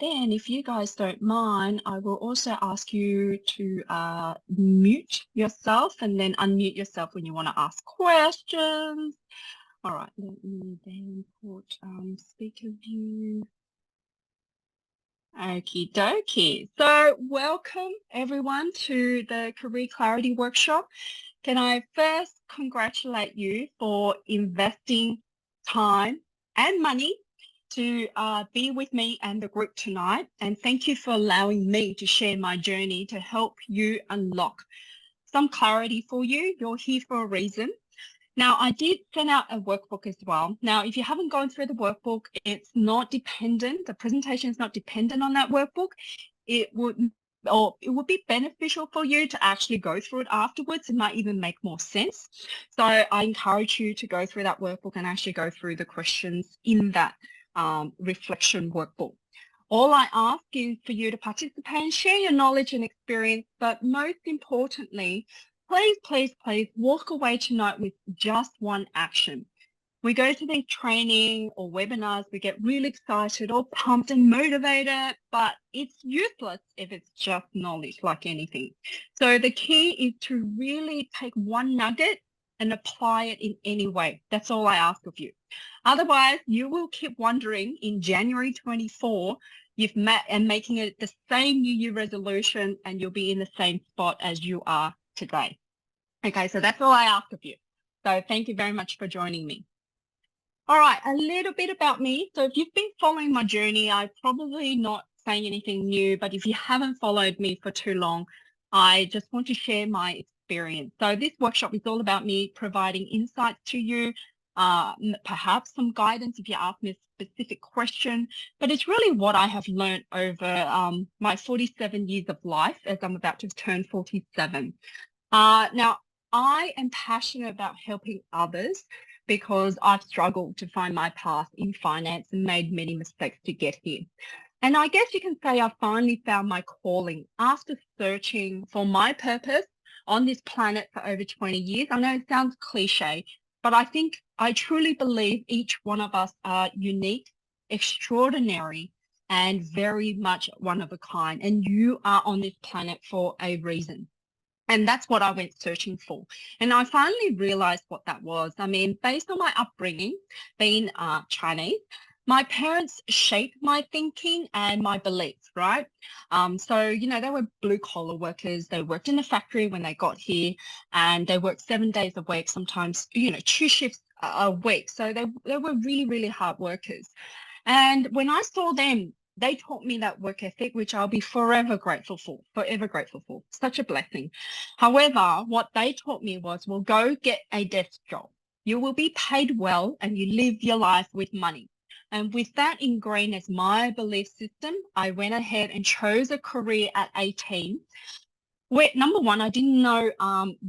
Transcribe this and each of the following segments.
then if you guys don't mind, I will also ask you to mute yourself and then unmute yourself when you want to ask questions. All right, let me then put speaker view. Okie dokie. So welcome everyone to the Career Clarity Workshop. Can I first congratulate you for investing time and money to be with me and the group tonight. And thank you for allowing me to share my journey to help you unlock some clarity for you. You're here for a reason. Now, I did send out a workbook as well. Now, if you haven't gone through the workbook, it's not dependent. The presentation is not dependent on that workbook. It would be beneficial for you to actually go through it afterwards. It might even make more sense. So I encourage you to go through that workbook and actually go through the questions in that reflection workbook. All I ask is for you to participate and share your knowledge and experience, but most importantly, please walk away tonight with just one action. We go to these training or webinars, we get really excited or pumped and motivated, but it's useless if it's just knowledge like anything. So the key is to really take one nugget and apply it in any way. That's all I ask of you. Otherwise, you will keep wondering in January 24, you've met and making it the same New Year resolution and you'll be in the same spot as you are today. Okay, so that's all I ask of you. So thank you very much for joining me. All right, a little bit about me. So if you've been following my journey, I'm probably not saying anything new, but if you haven't followed me for too long, I just want to share my experience. So this workshop is all about me providing insights to you, perhaps some guidance if you ask me a specific question, but it's really what I have learned over my 47 years of life as I'm about to turn 47. Now, I am passionate about helping others because I've struggled to find my path in finance and made many mistakes to get here. And I guess you can say I finally found my calling after searching for my purpose on this planet for over 20 years. I know it sounds cliche, but I truly believe each one of us are unique, extraordinary, and very much one of a kind. And you are on this planet for a reason. And that's what I went searching for. And I finally realized what that was. I mean, based on my upbringing, being Chinese, my parents shaped my thinking and my beliefs, right? So, they were blue collar workers. They worked in the factory when they got here and they worked 7 days a week, sometimes, 2 shifts a week. So they were really, really hard workers. And when I saw them, they taught me that work ethic, which I'll be forever grateful for, Such a blessing. However, what they taught me was, well, go get a desk job. You will be paid well and you live your life with money. And with that ingrained as my belief system, I went ahead and chose a career at 18 where, number one, I didn't know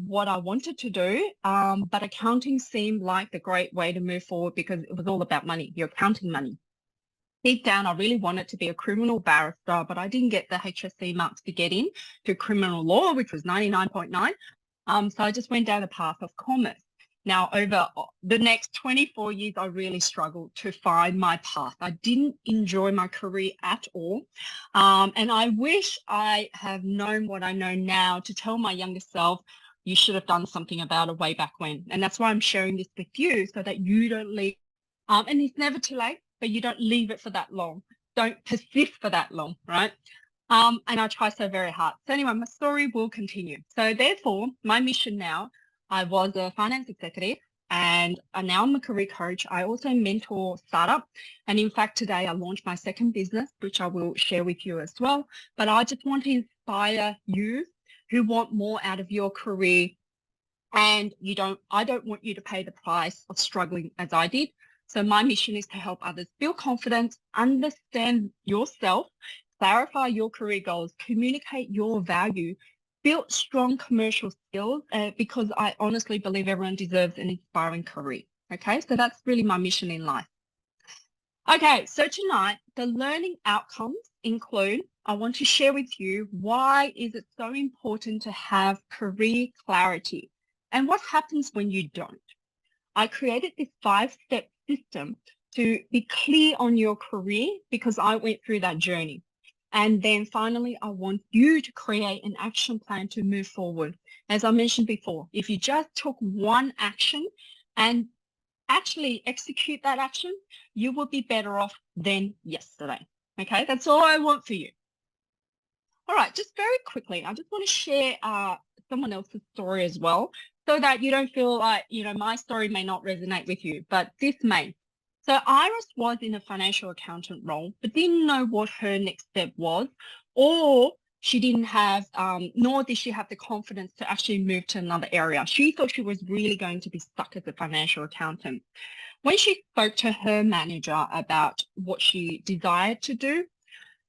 what I wanted to do, but accounting seemed like the great way to move forward because it was all about money, you're counting money. Deep down, I really wanted to be a criminal barrister, but I didn't get the HSC marks to get in to criminal law, which was 99.9. So I just went down the path of commerce. Now, over the next 24 years, I really struggled to find my path. I didn't enjoy my career at all. And I wish I have known what I know now to tell my younger self, you should have done something about it way back when. And that's why I'm sharing this with you so that you don't leave. And it's never too late, but you don't leave it for that long. Don't persist for that long, right? And I try so very hard. So anyway, my story will continue. So therefore, my mission now, I was a finance executive and now I'm a career coach. I also mentor startup. And in fact, today I launched my second business, which I will share with you as well. But I just want to inspire you who want more out of your career. And I don't want you to pay the price of struggling as I did. So my mission is to help others build confidence, understand yourself, clarify your career goals, communicate your value, build strong commercial skills, because I honestly believe everyone deserves an inspiring career. Okay, so that's really my mission in life. Okay, so tonight, the learning outcomes include, I want to share with you why is it so important to have career clarity and what happens when you don't. I created this 5-step system to be clear on your career because I went through that journey. And then finally, I want you to create an action plan to move forward. As I mentioned before, if you just took one action and actually execute that action, you will be better off than yesterday. Okay, that's all I want for you. All right, just very quickly, I just want to share someone else's story as well, so that you don't feel like, my story may not resonate with you, but this may. So Iris was in a financial accountant role, but didn't know what her next step was, or she didn't have, nor did she have the confidence to actually move to another area. She thought she was really going to be stuck as a financial accountant. When she spoke to her manager about what she desired to do,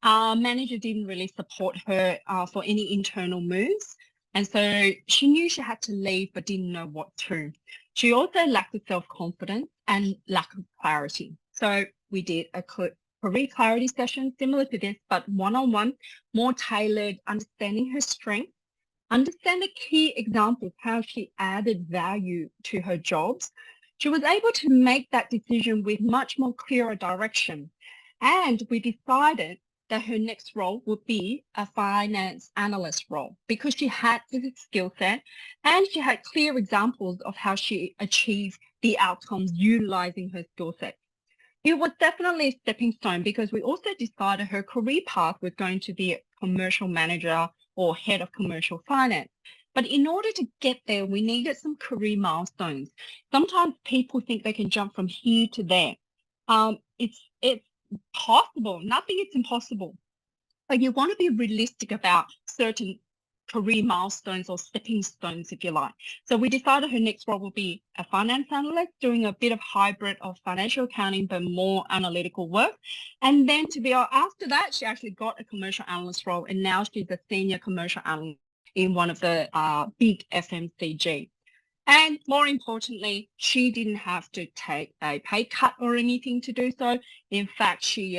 our manager didn't really support her for any internal moves. And so she knew she had to leave, but didn't know what to. She also lacked the self-confidence and lack of clarity. So we did a career clarity session similar to this, but one-on-one, more tailored, understanding her strengths, understand the key examples, how she added value to her jobs. She was able to make that decision with much more clearer direction. And we decided that her next role would be a finance analyst role because she had the skill set and she had clear examples of how she achieved the outcomes utilizing her skill set. It was definitely a stepping stone because we also decided her career path was going to be a commercial manager or head of commercial finance. But in order to get there, we needed some career milestones. Sometimes people think they can jump from here to there. It's possible. Nothing is impossible. But you want to be realistic about certain career milestones or stepping stones, if you like. So we decided her next role will be a finance analyst, doing a bit of hybrid of financial accounting, but more analytical work. And then after that, she actually got a commercial analyst role, and now she's a senior commercial analyst in one of the big FMCG. And more importantly, she didn't have to take a pay cut or anything to do so. In fact, she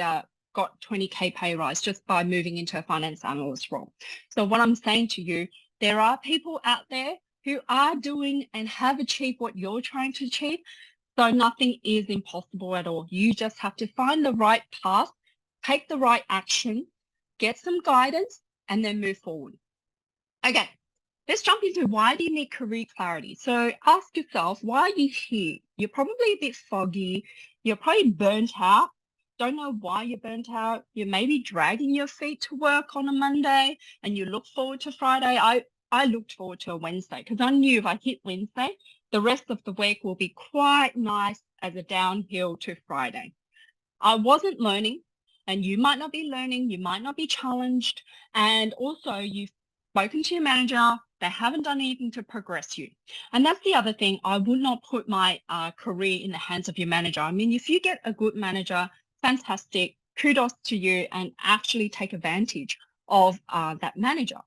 got 20K pay rise just by moving into a finance analyst role. So what I'm saying to you, there are people out there who are doing and have achieved what you're trying to achieve. So nothing is impossible at all. You just have to find the right path, take the right action, get some guidance, and then move forward. Okay. Let's jump into why do you need career clarity? So ask yourself, why are you here? You're probably a bit foggy. You're probably burnt out. Don't know why you're burnt out. You may be dragging your feet to work on a Monday and you look forward to Friday. I looked forward to a Wednesday because I knew if I hit Wednesday, the rest of the week will be quite nice as a downhill to Friday. I wasn't learning, and you might not be learning. You might not be challenged. And also you've spoken to your manager. They haven't done anything to progress you. And that's the other thing. I would not put my career in the hands of your manager. I mean, if you get a good manager, fantastic, kudos to you, and actually take advantage of that manager.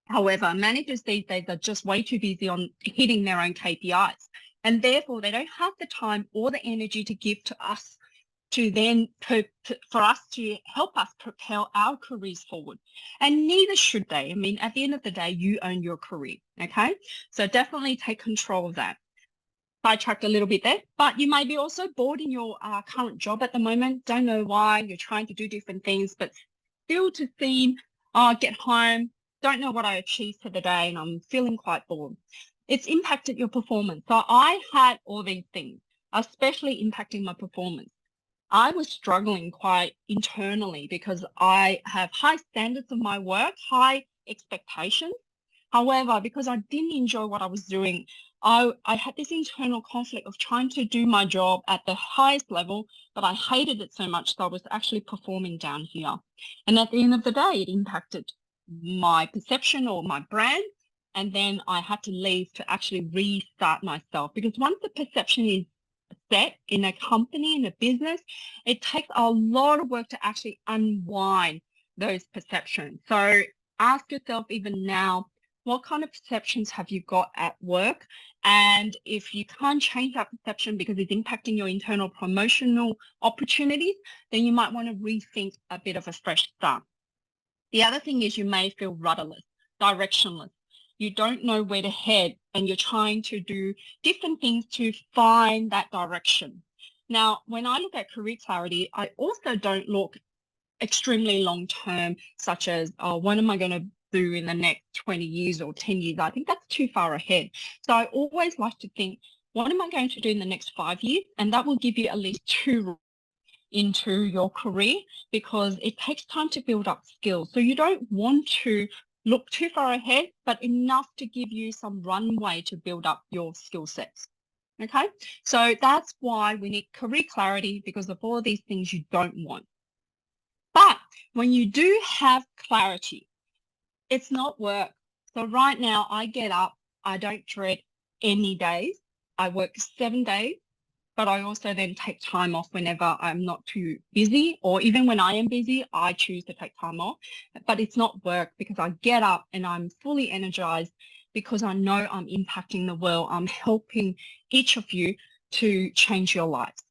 However, managers these days are just way too busy on hitting their own KPIs. And therefore, they don't have the time or the energy to give to us to then for us to help us propel our careers forward. And neither should they. I mean, at the end of the day, you own your career, okay? So definitely take control of that. Sidetracked a little bit there, but you may be also bored in your current job at the moment. Don't know why. You're trying to do different things, but still to seem, get home, don't know what I achieved for the day, and I'm feeling quite bored. It's impacted your performance. So I had all these things, especially impacting my performance. I was struggling quite internally because I have high standards of my work, high expectations. However, because I didn't enjoy what I was doing, I had this internal conflict of trying to do my job at the highest level, but I hated it so much that I was actually performing down here. And at the end of the day, it impacted my perception or my brand. And then I had to leave to actually restart myself because once the perception is set in a company, in a business, it takes a lot of work to actually unwind those perceptions. So ask yourself even now, what kind of perceptions have you got at work? And if you can't change that perception because it's impacting your internal promotional opportunities, then you might want to rethink a bit of a fresh start. The other thing is you may feel rudderless, directionless. You don't know where to head and you're trying to do different things to find that direction. Now, when I look at career clarity, I also don't look extremely long term, such as, oh, what am I going to do in the next 20 years or 10 years? I think that's too far ahead. So I always like to think, what am I going to do in the next 5 years? And that will give you at least two into your career, because it takes time to build up skills. So you don't want to look too far ahead, but enough to give you some runway to build up your skill sets. Okay, so that's why we need career clarity, because of all these things you don't want. But when you do have clarity, it's not work. So right now I get up, I don't dread any days. I work 7 days, but I also then take time off whenever I'm not too busy, or even when I am busy, I choose to take time off. But it's not work, because I get up and I'm fully energized, because I know I'm impacting the world. I'm helping each of you to change your lives.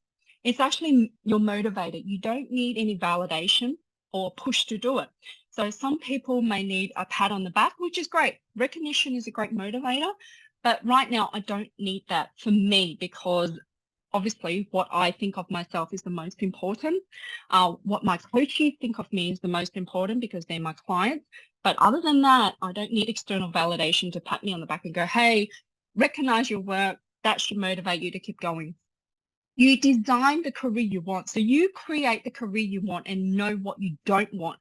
It's actually, you're motivated. You don't need any validation or push to do it. So some people may need a pat on the back, which is great. Recognition is a great motivator. But right now, I don't need that for me, because obviously what I think of myself is the most important. What my coaches think of me is the most important, because they're my clients. But other than that, I don't need external validation to pat me on the back and go, hey, recognize your work. That should motivate you to keep going. You design the career you want. So you create the career you want and know what you don't want.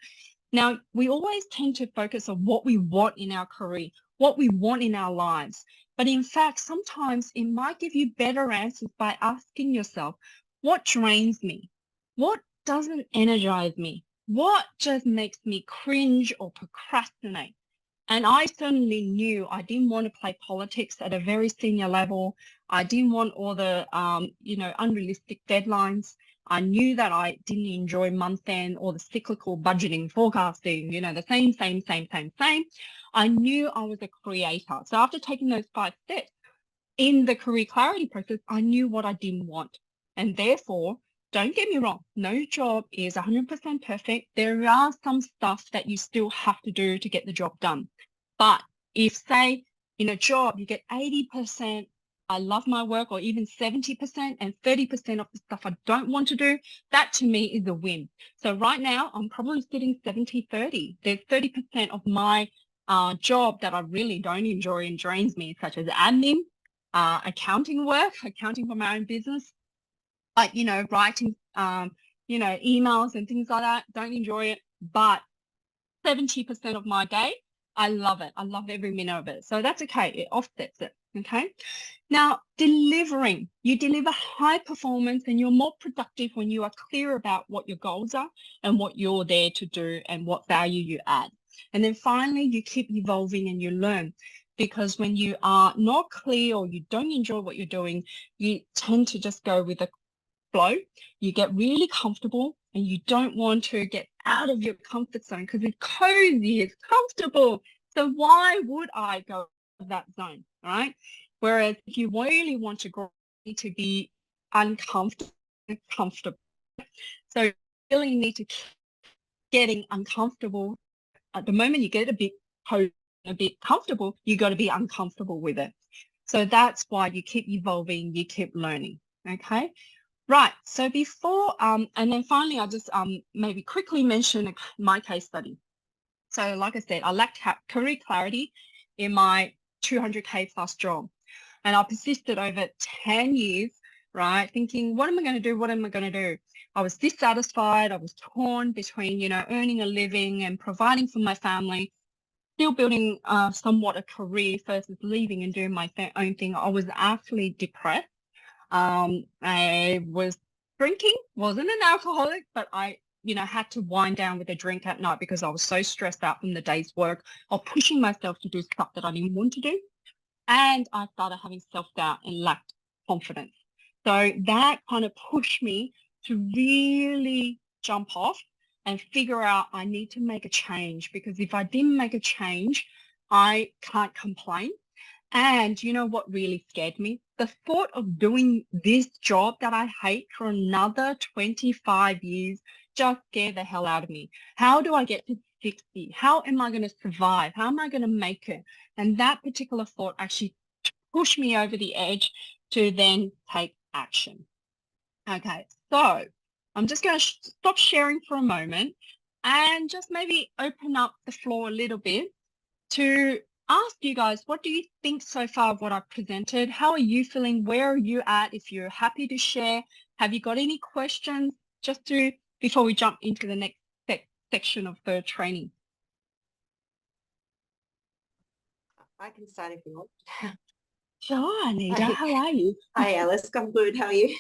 Now, we always tend to focus on what we want in our career, what we want in our lives. But in fact, sometimes it might give you better answers by asking yourself, what drains me? What doesn't energize me? What just makes me cringe or procrastinate? And I certainly knew I didn't want to play politics at a very senior level. I didn't want all the, unrealistic deadlines. I knew that I didn't enjoy month end or the cyclical budgeting, forecasting, the same. I knew I was a creator. So after taking those 5 steps in the career clarity process, I knew what I didn't want. And therefore, don't get me wrong, no job is 100% perfect. There are some stuff that you still have to do to get the job done. But if, say, in a job, you get 80%, I love my work, or even 70%, and 30% of the stuff I don't want to do, that to me is a win. So right now, I'm probably sitting 70-30. There's 30% of my job that I really don't enjoy and drains me, such as admin, accounting work, accounting for my own business, like, writing, emails and things like that. Don't enjoy it. But 70% of my day, I love it. I love every minute of it. So that's okay. It offsets it. Okay. Now, delivering, you deliver high performance and you're more productive when you are clear about what your goals are and what you're there to do and what value you add. And then finally, you keep evolving and you learn, because when you are not clear or you don't enjoy what you're doing, you tend to just go with the flow. You get really comfortable and you don't want to get out of your comfort zone, because it's cozy, it's comfortable. So why would I go out of that zone, right? Whereas if you really want to grow, you need to be uncomfortable, comfortable. So you really need to keep getting uncomfortable. At the moment you get a bit cozy, a bit comfortable, you got to be uncomfortable with it. So that's why you keep evolving, you keep learning. Okay. Right. So before, and then finally, I'll just maybe quickly mention my case study. So like I said, I lacked career clarity in my 200K plus job. And I persisted over 10 years, right, thinking, what am I going to do? What am I going to do? I was dissatisfied. I was torn between, earning a living and providing for my family, still building somewhat a career versus leaving and doing my own thing. I was actually depressed. I was drinking, wasn't an alcoholic, but I, had to wind down with a drink at night because I was so stressed out from the day's work or pushing myself to do stuff that I didn't want to do. And I started having self-doubt and lacked confidence. So that kind of pushed me to really jump off and figure out I need to make a change, because if I didn't make a change, I can't complain. And you know what really scared me? The thought of doing this job that I hate for another 25 years just scared the hell out of me. How do I get to 60? How am I going to survive? How am I going to make it? And that particular thought actually pushed me over the edge to then take action. Okay, so I'm just going to stop sharing for a moment and just maybe open up the floor a little bit to ask you guys, what do you think so far of what I've presented? How are you feeling? Where are you at? If you're happy to share, have you got any questions before we jump into the next section of the training? I can start if you want. Sure, Anita, how are you? Hi, Alice. I'm good. How are you?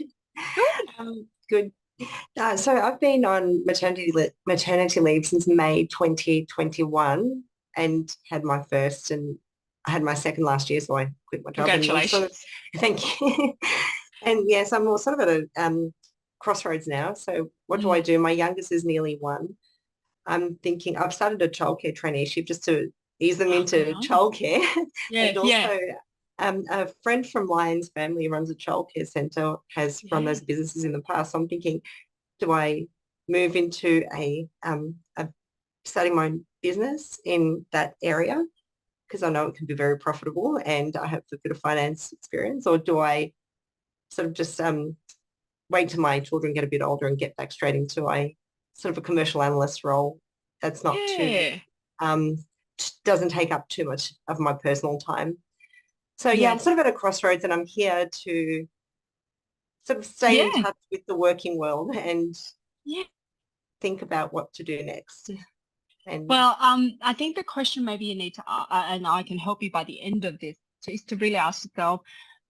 Good. Good. So I've been on maternity leave since May 2021 and had my first, and I had my second last year, so I quit my job. And Congratulations. Thank you. And yes, I'm all sort of at a crossroads now. So what do I do? My youngest is nearly 1. I'm thinking I've started a childcare traineeship just to ease them into childcare. And also a friend from Lions Family runs a childcare centre, has run those businesses in the past. So I'm thinking, do I move into starting my own business in that area? Because I know it can be very profitable and I have a bit of finance experience. Or do I sort of just wait till my children get a bit older and get back straight into a sort of a commercial analyst role that's not too, doesn't take up too much of my personal time. So yeah, I'm sort of at a crossroads, and I'm here to sort of stay in touch with the working world and think about what to do next. And well, I think the question maybe you need to, and I can help you by the end of this, is to really ask yourself,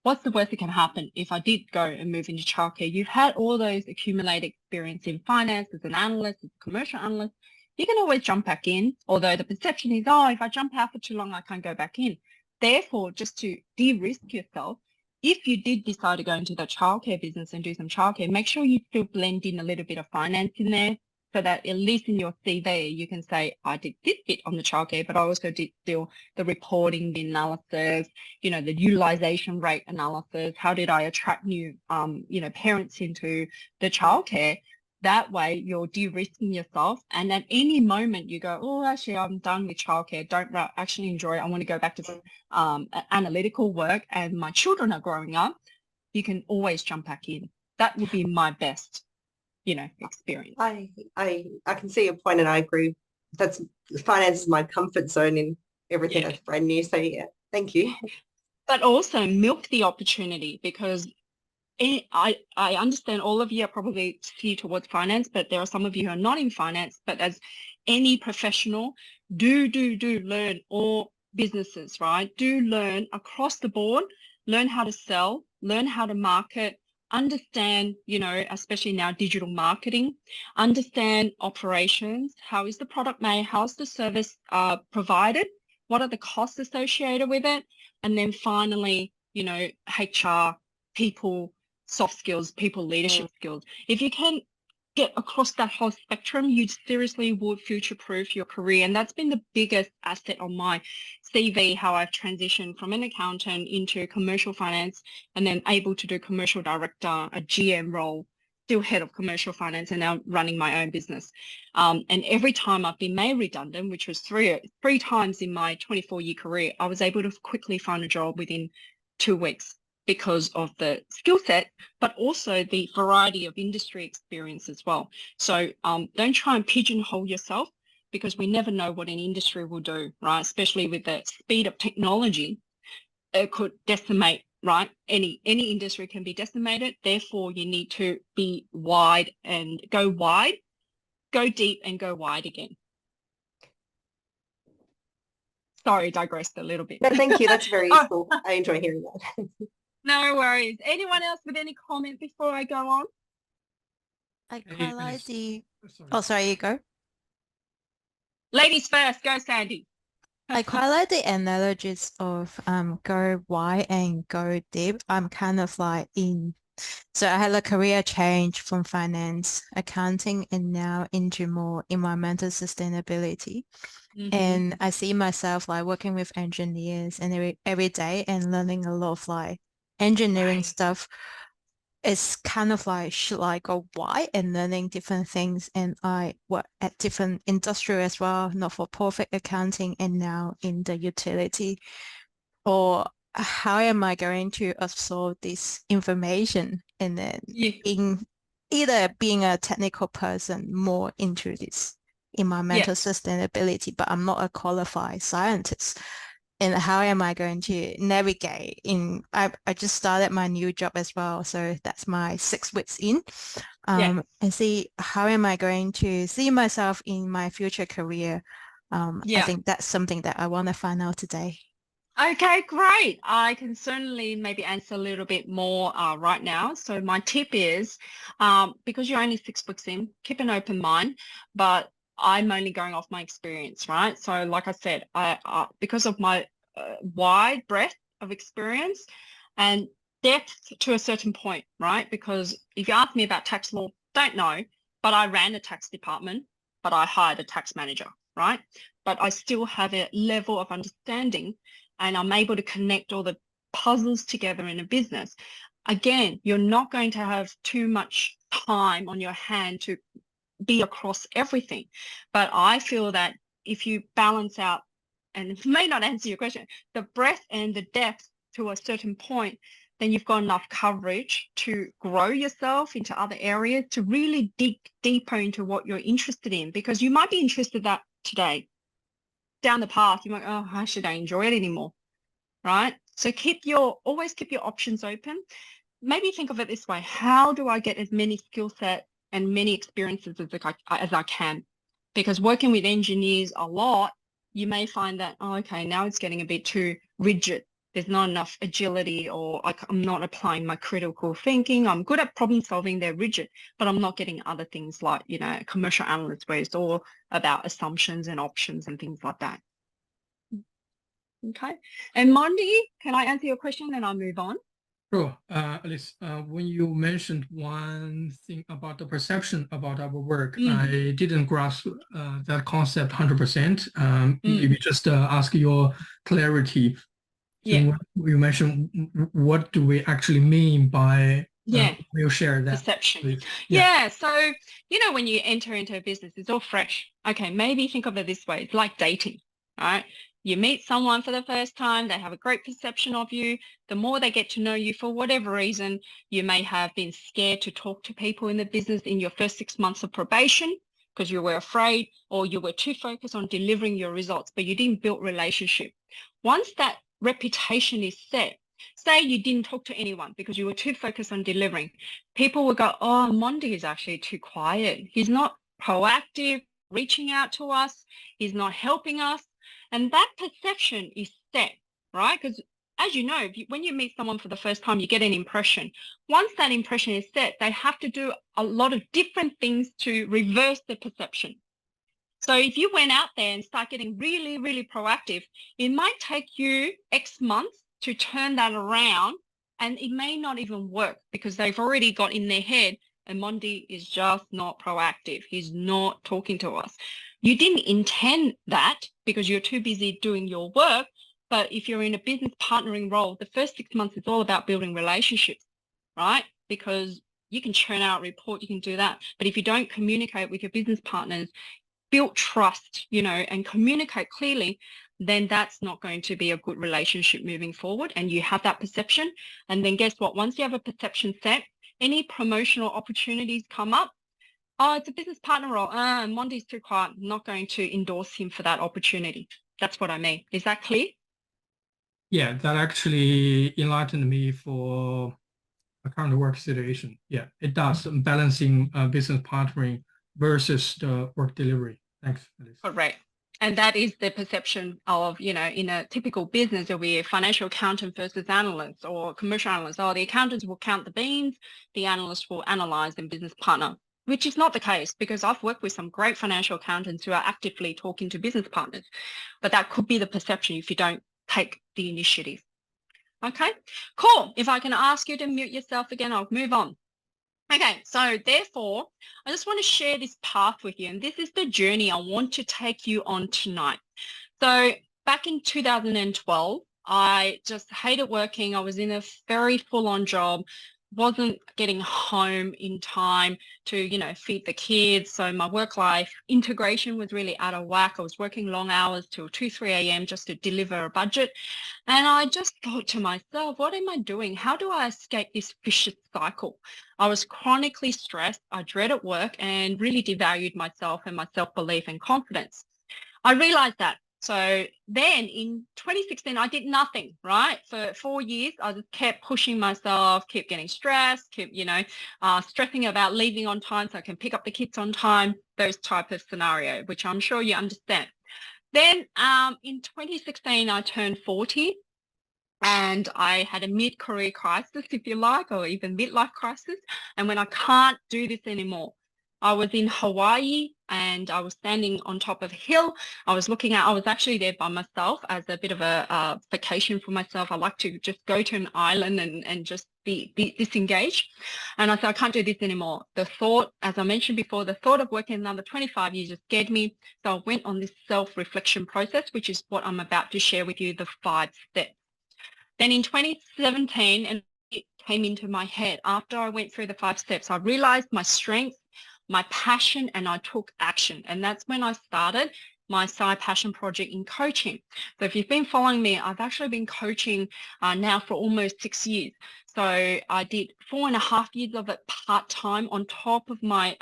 what's the worst that can happen if I did go and move into childcare? You've had all those accumulated experience in finance as an analyst, as a commercial analyst. You can always jump back in, although the perception is, oh, if I jump out for too long, I can't go back in. Therefore, just to de-risk yourself, if you did decide to go into the childcare business and do some childcare, make sure you still blend in a little bit of finance in there, so that at least in your CV, you can say, I did this bit on the childcare, but I also did still the reporting, the analysis, the utilization rate analysis. How did I attract new, parents into the childcare? That way you're de-risking yourself. And at any moment you go, oh, actually, I'm done with childcare. Don't actually enjoy it. I want to go back to analytical work and my children are growing up. You can always jump back in. That would be my best experience. I can see your point, and I agree. That's finance is my comfort zone in everything that's brand new. So yeah, thank you. But also milk the opportunity, because I understand all of you are probably skewed towards finance, but there are some of you who are not in finance. But as any professional, do learn all businesses, right? Do learn across the board, learn how to sell, learn how to market, understand, especially now digital marketing, understand operations. How is the product made? How's the service provided? What are the costs associated with it? And then finally, HR, people, soft skills, people leadership skills. If you can get across that whole spectrum, you seriously would future-proof your career. And that's been the biggest asset on my CV, how I've transitioned from an accountant into commercial finance and then able to do commercial director, a GM role, still head of commercial finance, and now running my own business. And every time I've been made redundant, which was three times in my 24-year career, I was able to quickly find a job within 2 weeks because of the skill set, but also the variety of industry experience as well. So don't try and pigeonhole yourself, because we never know what an industry will do, right? Especially with the speed of technology, it could decimate, right? Any industry can be decimated. Therefore, you need to be wide and go wide, go deep and go wide again. Sorry, digressed a little bit. No, thank you. That's very useful. I enjoy hearing that. No worries. Anyone else with any comment before I go on? I quite like the... Oh, sorry, you go. Ladies first. Go, Sandy. I quite like the analogies of go wide and go deep. I'm kind of like so I had a career change from finance, accounting, and now into more environmental sustainability. And I see myself like working with engineers and every day and learning a lot of like engineering stuff. It's kind of like, should I go wide and learning different things? And I work at different industry as well, not-for-profit accounting, and now in the utility. Or how am I going to absorb this information and then Yeah. being a technical person more into this in my Yeah. mental sustainability, but I'm not a qualified scientist. And how am I going to navigate in? I just started my new job as well, so that's my 6 weeks in. Yeah. And see how am I going to see myself in my future career. I Yeah. think that's something that I want to find out today. Okay, great. I can certainly maybe answer a little bit more right now. So my tip is, because you're only 6 weeks in, keep an open mind, but I'm only going off my experience, right? So like I said, because of my wide breadth of experience and depth to a certain point, right? Because if you ask me about tax law, don't know, but I ran a tax department, but I hired a tax manager, right? But I still have a level of understanding and I'm able to connect all the puzzles together in a business. Again, you're not going to have too much time on your hand to be across everything. But I feel that if you balance out, and it may not answer your question, the breadth and the depth to a certain point, then you've got enough coverage to grow yourself into other areas, to really dig deeper into what you're interested in, because you might be interested that today. Down the path, you might, oh, actually don't enjoy it anymore, right? So always keep your options open. Maybe think of it this way: how do I get as many skill sets and many experiences as I can? Because working with engineers a lot, you may find that, oh, okay, now it's getting a bit too rigid. There's not enough agility, or I'm not applying my critical thinking. I'm good at problem solving, they're rigid, but I'm not getting other things like, commercial analyst, where it's all about assumptions and options and things like that. Okay. And Mondi, can I answer your question and I'll move on? Sure. Alice, when you mentioned one thing about the perception about our work, I didn't grasp that concept 100%. Maybe just ask your clarity. Yeah. When you mentioned, what do we actually mean by you share that? Perception. Please. Yeah. So, when you enter into a business, it's all fresh. Okay, maybe think of it this way. It's like dating, right? You meet someone for the first time, they have a great perception of you. The more they get to know you, for whatever reason, you may have been scared to talk to people in the business in your first 6 months of probation because you were afraid, or you were too focused on delivering your results, but you didn't build relationship. Once that reputation is set, say you didn't talk to anyone because you were too focused on delivering, people will go, oh, Mondi is actually too quiet. He's not proactive, reaching out to us. He's not helping us. And that perception is set, right? Because as you know, when you meet someone for the first time, you get an impression. Once that impression is set, they have to do a lot of different things to reverse the perception. So if you went out there and start getting really, really proactive, it might take you X months to turn that around, and it may not even work because they've already got in their head, and Mondi is just not proactive. He's not talking to us. You didn't intend that because you're too busy doing your work. But if you're in a business partnering role, the first 6 months is all about building relationships, right? Because you can churn out a report, you can do that. But if you don't communicate with your business partners, build trust, and communicate clearly, then that's not going to be a good relationship moving forward. And you have that perception. And then guess what? Once you have a perception set, any promotional opportunities come up, oh, it's a business partner role. Mondi's too quiet. I'm not going to endorse him for that opportunity. That's what I mean. Is that clear? Yeah, that actually enlightened me for a current work situation. Yeah, it does. Balancing business partnering versus the work delivery. Thanks, Alice. Correct. And that is the perception of, in a typical business, there'll be a financial accountant versus analyst, or commercial analyst. Oh, the accountants will count the beans, the analyst will analyze and business partner, which is not the case, because I've worked with some great financial accountants who are actively talking to business partners. But that could be the perception if you don't take the initiative. Okay, cool. If I can ask you to mute yourself again, I'll move on. Okay, so therefore, I just want to share this path with you, and this is the journey I want to take you on tonight. So back in 2012, I just hated working. I was in a very full-on job, wasn't getting home in time to, you know, feed the kids. So my work life integration was really out of whack. I was working long hours till 2, 3 a.m. just to deliver a budget. And I just thought to myself, what am I doing? How do I escape this vicious cycle? I was chronically stressed. I dreaded work and really devalued myself and my self-belief and confidence. I realized that. So then in 2016, I did nothing, right? For 4 years, I just kept pushing myself, kept getting stressed, kept, you know, stressing about leaving on time so I can pick up the kids on time, those type of scenario, which I'm sure you understand. Then in 2016, I turned 40 and I had a mid-career crisis, if you like, or even midlife crisis. And when I can't do this anymore, I was in Hawaii and I was standing on top of a hill. I was actually there by myself as a bit of a vacation for myself. I like to just go to an island and just be disengaged. And I said, I can't do this anymore. The thought, as I mentioned before, the thought of working another 25 years just scared me. So I went on this self-reflection process, which is what I'm about to share with you, the 5 steps. Then in 2017, and it came into my head, after I went through the 5 steps, I realized my strength, my passion, and I took action. And that's when I started my side passion project in coaching. So if you've been following me, I've actually been coaching now for almost 6 years. So I did 4.5 years of it part-time on top of my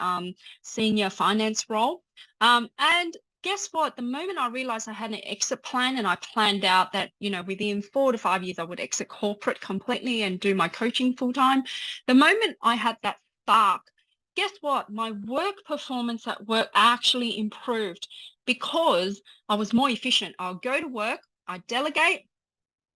senior finance role. And guess what? The moment I realized I had an exit plan and I planned out that, you know, within 4 to 5 years, I would exit corporate completely and do my coaching full time. The moment I had that spark, guess what? My work performance at work actually improved because I was more efficient. I'll go to work, I delegate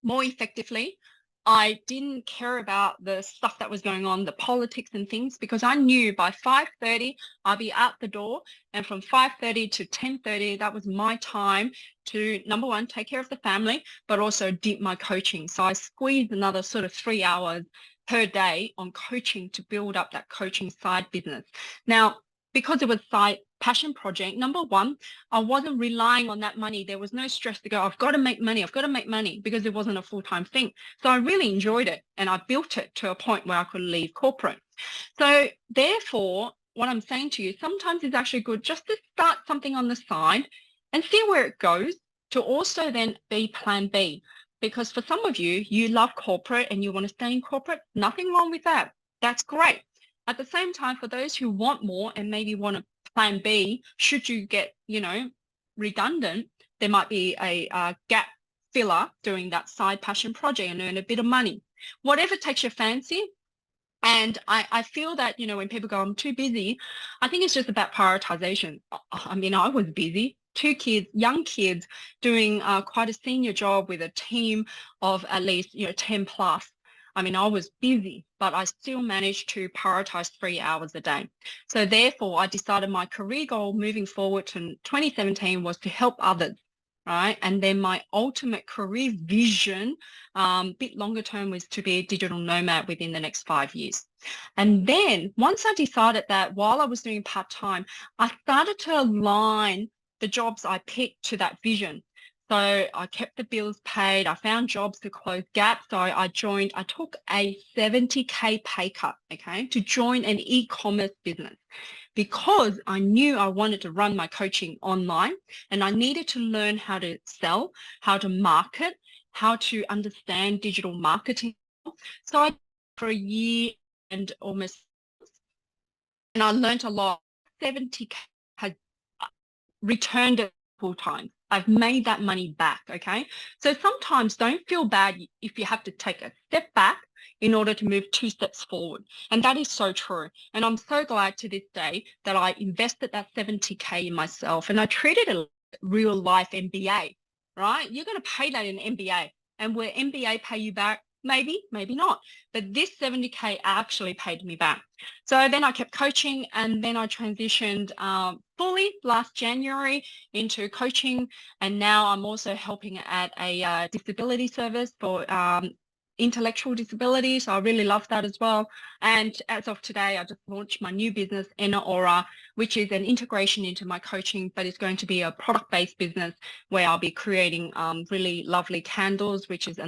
more effectively. I didn't care about the stuff that was going on, the politics and things, because I knew by 5:30 I'd be out the door. And from 5:30 to 10:30, that was my time to, number one, take care of the family, but also dip my coaching. So I squeezed another sort of 3 hours per day on coaching to build up that coaching side business. Now, because it was side passion project, number one, I wasn't relying on that money. There was no stress to go, I've got to make money, because it wasn't a full-time thing. So I really enjoyed it and I built it to a point where I could leave corporate. So therefore, what I'm saying to you, sometimes it's actually good just to start something on the side and see where it goes, to also then be plan B. Because for some of you, you love corporate and you want to stay in corporate, nothing wrong with that. That's great. At the same time, for those who want more and maybe want a plan B, should you get, you know, redundant, there might be a gap filler doing that side passion project and earn a bit of money. Whatever takes your fancy. And I feel that, you know, when people go, I'm too busy, I think it's just about prioritization. I mean, I was busy. 2 kids, young kids, doing quite a senior job with a team of at least, you know, 10 plus. I mean, I was busy, but I still managed to prioritize 3 hours a day. So therefore, I decided my career goal moving forward to 2017 was to help others, right? And then my ultimate career vision, bit longer term, was to be a digital nomad within the next 5 years. And then once I decided that, while I was doing part-time, I started to align the jobs I picked to that vision. So I kept the bills paid. I found jobs to close gaps. So I took a 70K pay cut, okay, to join an e-commerce business, because I knew I wanted to run my coaching online and I needed to learn how to sell, how to market, how to understand digital marketing. So I for a year and almost, and I learned a lot. 70K has returned it full time. I've made that money back, okay? So sometimes don't feel bad if you have to take a step back in order to move 2 steps forward. And that is so true. And I'm so glad to this day that I invested that 70K in myself and I treated it like real life MBA, right? You're going to pay that in MBA. And will MBA pay you back? Maybe, maybe not. But this 70K actually paid me back. So then I kept coaching and then I transitioned fully last January into coaching. And now I'm also helping at a disability service for intellectual disability. So I really love that as well. And as of today, I just launched my new business, Inner Aura, which is an integration into my coaching, but it's going to be a product-based business where I'll be creating really lovely candles, which is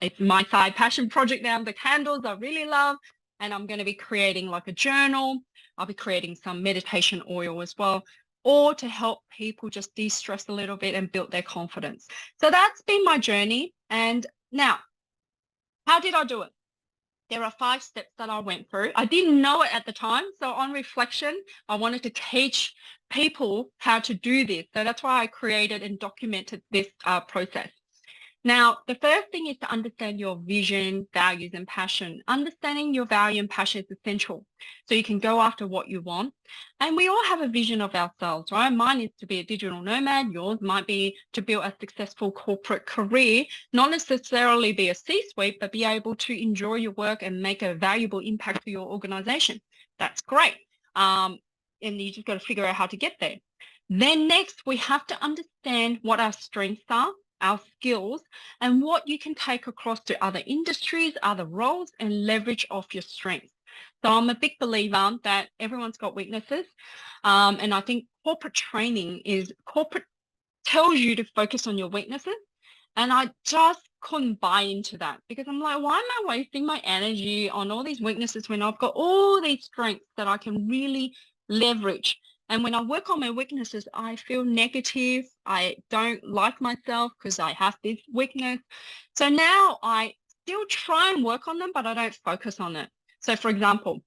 it's my side passion project now, the candles I really love. and I'm going to be creating like a journal. I'll be creating some meditation oil as well, or to help people just de-stress a little bit and build their confidence. So that's been my journey. And now, how did I do it? There are 5 steps that I went through. I didn't know it at the time. So on reflection, I wanted to teach people how to do this. So that's why I created and documented this process. Now, the first thing is to understand your vision, values, and passion. Understanding your value and passion is essential so you can go after what you want. And we all have a vision of ourselves, right? Mine is to be a digital nomad. Yours might be to build a successful corporate career, not necessarily be a C-suite, but be able to enjoy your work and make a valuable impact to your organization. That's great. And you just got to figure out how to get there. Then next, we have to understand what our strengths are, our skills, and what you can take across to other industries, other roles, and leverage off your strengths. So I'm a big believer that everyone's got weaknesses. And I think corporate tells you to focus on your weaknesses. And I just couldn't buy into that because I'm like, why am I wasting my energy on all these weaknesses when I've got all these strengths that I can really leverage? And when I work on my weaknesses, I feel negative. I don't like myself because I have this weakness. So now I still try and work on them, but I don't focus on it. So for example,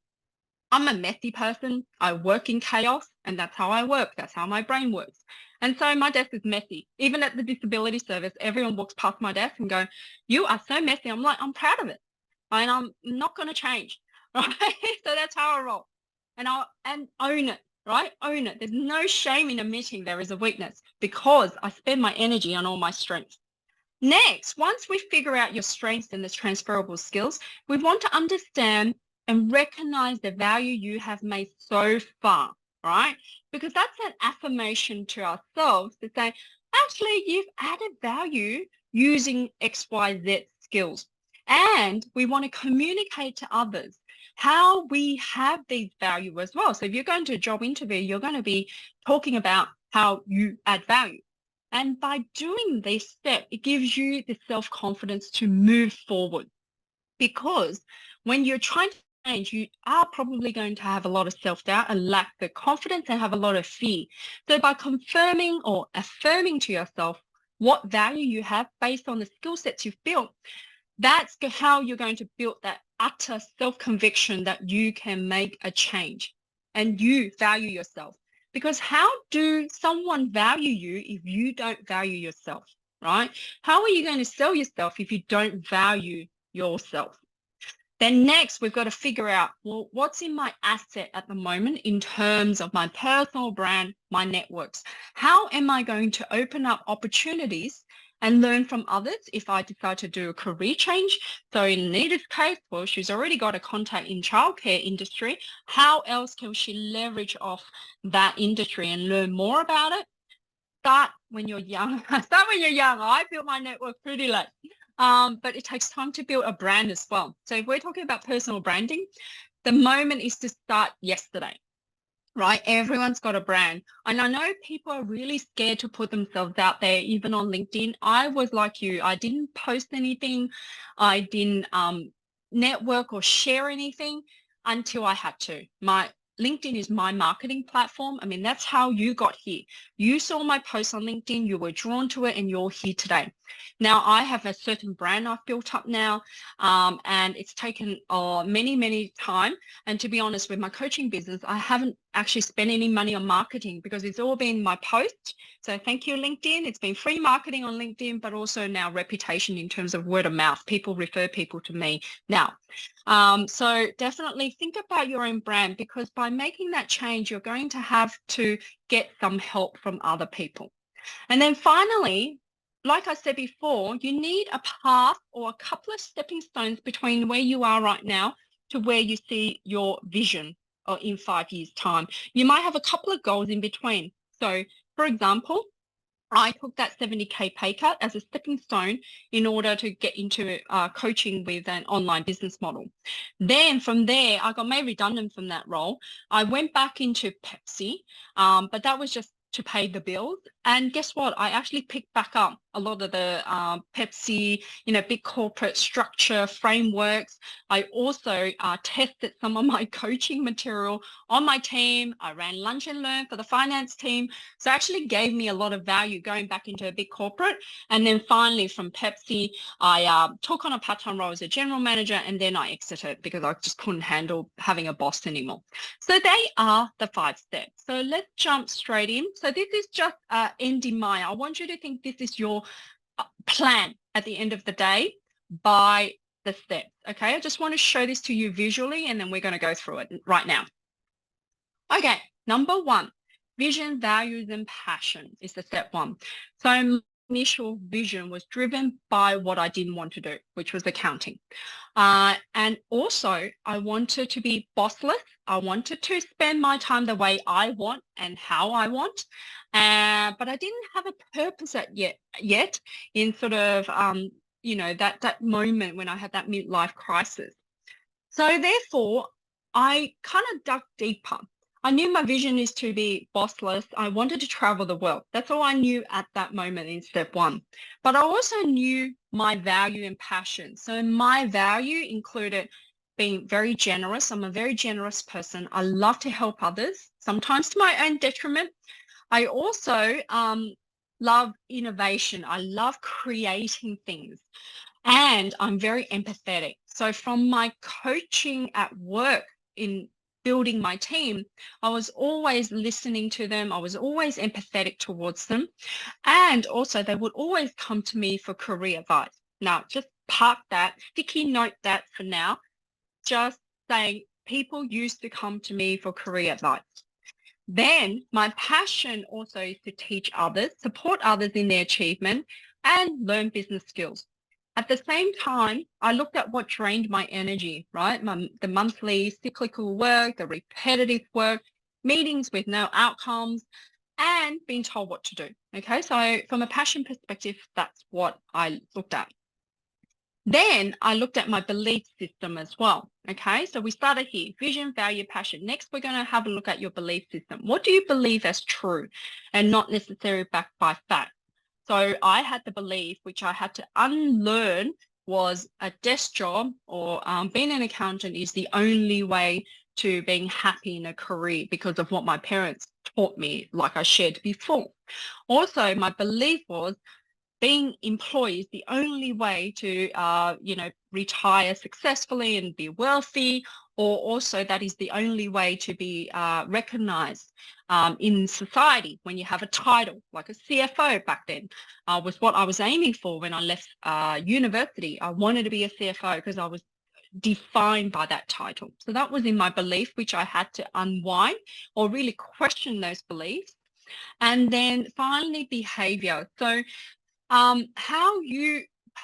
I'm a messy person. I work in chaos, and that's how I work. That's how my brain works. And so my desk is messy. Even at the disability service, everyone walks past my desk and go, "You are so messy." I'm like, I'm proud of it. And I'm not going to change. Right? So that's how I roll. And own it. Right? Own it. There's no shame in admitting there is a weakness because I spend my energy on all my strengths. Next, once we figure out your strengths and the transferable skills, we want to understand and recognize the value you have made so far, right? Because that's an affirmation to ourselves to say, actually, you've added value using XYZ skills. And we want to communicate to others how we have these value as well. So if you're going to a job interview, you're going to be talking about how you add value. And by doing this step, it gives you the self-confidence to move forward. Because when you're trying to change, you are probably going to have a lot of self-doubt and lack the confidence and have a lot of fear. So by confirming or affirming to yourself what value you have based on the skill sets you've built, that's how you're going to build that utter self-conviction that you can make a change and you value yourself. Because how do someone value you if you don't value yourself, right? How are you going to sell yourself if you don't value yourself? Then next, we've got to figure out, well, what's in my asset at the moment in terms of my personal brand, my networks? How am I going to open up opportunities and learn from others if I decide to do a career change? So in Nita's case, well, she's already got a contact in childcare industry. How else can she leverage off that industry and learn more about it? Start when you're young. I built my network pretty late. But it takes time to build a brand as well. So if we're talking about personal branding, the moment is to start yesterday. Right? Everyone's got a brand. And I know people are really scared to put themselves out there, even on LinkedIn. I was like you. I didn't post anything. I didn't network or share anything until I had to. My LinkedIn is my marketing platform. I mean, that's how you got here. You saw my post on LinkedIn, you were drawn to it, and you're here today. Now, I have a certain brand I've built up now, and it's taken many time. And to be honest, with my coaching business, I haven't actually spent any money on marketing because it's all been my post. So thank you, LinkedIn. It's been free marketing on LinkedIn, but also now reputation in terms of word of mouth. People refer people to me now. So definitely think about your own brand, because by making that change, you're going to have to get some help from other people. And then finally, like I said before, you need a path or a couple of stepping stones between where you are right now to where you see your vision or in 5 years' time. You might have a couple of goals in between. So, for example, I took that 70K pay cut as a stepping stone in order to get into coaching with an online business model. Then from there, I got made redundant from that role. I went back into Pepsi, but that was just to pay the bills. And guess what? I actually picked back up a lot of the Pepsi, big corporate structure frameworks. I also tested some of my coaching material on my team. I ran Lunch and Learn for the finance team. So it actually gave me a lot of value going back into a big corporate. And then finally from Pepsi, I took on a part-time role as a general manager, and then I exited because I just couldn't handle having a boss anymore. So they are the 5 steps. So let's jump straight in. So this is just end in mind. I want you to think this is your plan at the end of the day by the steps. Okay, I just want to show this to you visually, and then we're going to go through it right now. Okay, number 1, vision, values, and passion is the step 1. So initial vision was driven by what I didn't want to do, which was accounting. And also I wanted to be bossless. I wanted to spend my time the way I want and how I want. But I didn't have a purpose yet in sort of, that moment when I had that midlife crisis. So therefore, I kind of dug deeper. I knew my vision is to be bossless. I wanted to travel the world. That's all I knew at that moment in step 1. But I also knew my value and passion. So my value included being very generous. I'm a very generous person. I love to help others, sometimes to my own detriment. I also love innovation. I love creating things. And I'm very empathetic. So from my coaching at work in building my team, I was always listening to them. I was always empathetic towards them. And also they would always come to me for career advice. Now, just park that, sticky note that for now, just saying people used to come to me for career advice. Then my passion also is to teach others, support others in their achievement, and learn business skills. At the same time, I looked at what drained my energy, right? The monthly cyclical work, the repetitive work, meetings with no outcomes, and being told what to do. Okay, so from a passion perspective, that's what I looked at. Then I looked at my belief system as well. Okay, so we started here, vision, value, passion. Next, we're going to have a look at your belief system. What do you believe as true and not necessarily backed by fact? So I had the belief, which I had to unlearn, was a desk job or being an accountant is the only way to being happy in a career because of what my parents taught me, like I shared before. Also, my belief was being employed is the only way to, retire successfully and be wealthy, or also that is the only way to be recognized in society when you have a title, like a CFO back then, was what I was aiming for when I left university. I wanted to be a CFO because I was defined by that title. So that was in my belief, which I had to unwind or really question those beliefs. And then finally, behavior. So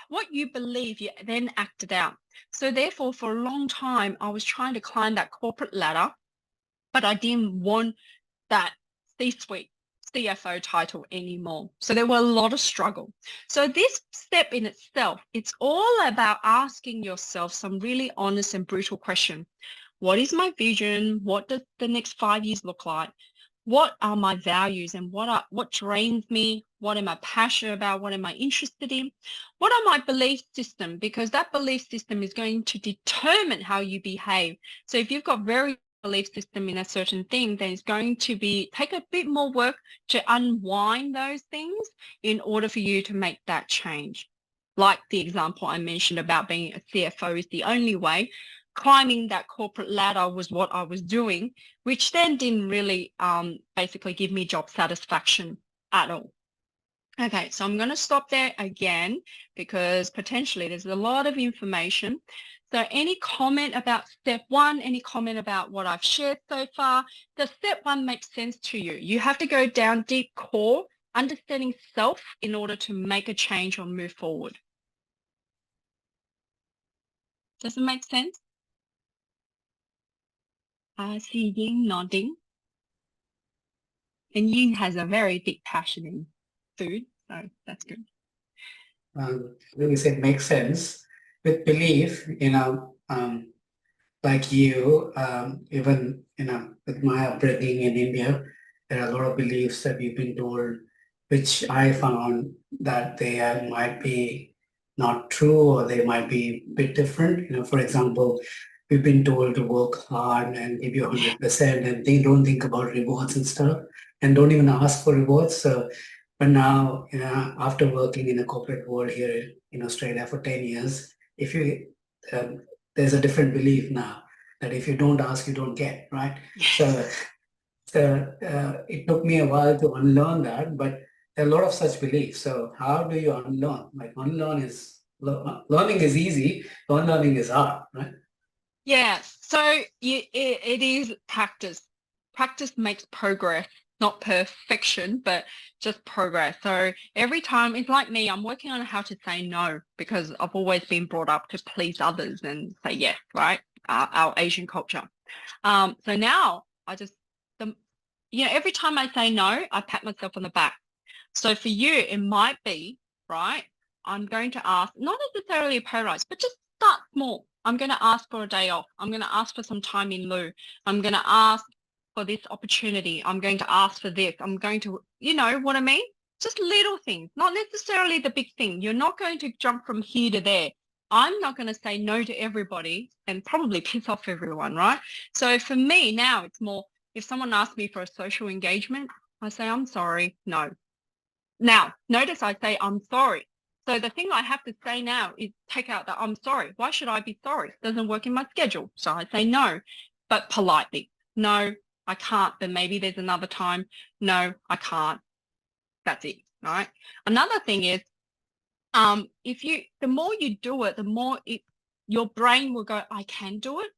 what you believe, you then acted out. So therefore, for a long time, I was trying to climb that corporate ladder, but I didn't want that C-suite CFO title anymore. So there were a lot of struggle. So this step in itself, it's all about asking yourself some really honest and brutal questions. What is my vision? What does the next 5 years look like? What are my values and what drains me? What am I passionate about? What am I interested in? What are my belief system? Because that belief system is going to determine how you behave. So if you've got very belief system in a certain thing, then it's going to take a bit more work to unwind those things in order for you to make that change. Like the example I mentioned about being a CFO is the only way. Climbing that corporate ladder was what I was doing, which then didn't really basically give me job satisfaction at all. Okay, so I'm going to stop there again because potentially there's a lot of information. So any comment about step 1, any comment about what I've shared so far? Does step 1 make sense to you? You have to go down deep core, understanding self in order to make a change or move forward. Does it make sense? I see Ying nodding. And Ying has a very big passion in food, so that's good. Really said makes sense. With belief, like you, even, with my upbringing in India, there are a lot of beliefs that we've been told which I found that they might be not true, or they might be a bit different. For example, we've been told to work hard and give you 100%, and they don't think about rewards and stuff, and don't even ask for rewards. So, but now, after working in the corporate world here in Australia for 10 years, if you there's a different belief now that if you don't ask, you don't get, right? So it took me a while to unlearn that, but there are a lot of such beliefs. So how do you unlearn? Like learning is easy, unlearning is hard, right? Yeah, so it is practice. Practice makes progress, not perfection, but just progress. So every time, it's like me, I'm working on how to say no, because I've always been brought up to please others and say yes, right? Our Asian culture. So now every time I say no, I pat myself on the back. So for you, it might be, right, I'm going to ask, not necessarily a pay rise, but just start small. I'm going to ask for a day off. I'm going to ask for some time in lieu. I'm going to ask for this opportunity. I'm going to ask for this. I'm going to, you know what I mean? Just little things, not necessarily the big thing. You're not going to jump from here to there. I'm not going to say no to everybody and probably piss off everyone, right? So for me now, it's more, if someone asks me for a social engagement, I say, I'm sorry, no. Now, notice I say, I'm sorry. So the thing I have to say now is take out the I'm sorry. Why should I be sorry? It doesn't work in my schedule. So I say no, but politely. No, I can't. Then maybe there's another time. No, I can't. That's it, right? Another thing is, the more you do it, the more your brain will go, I can do it,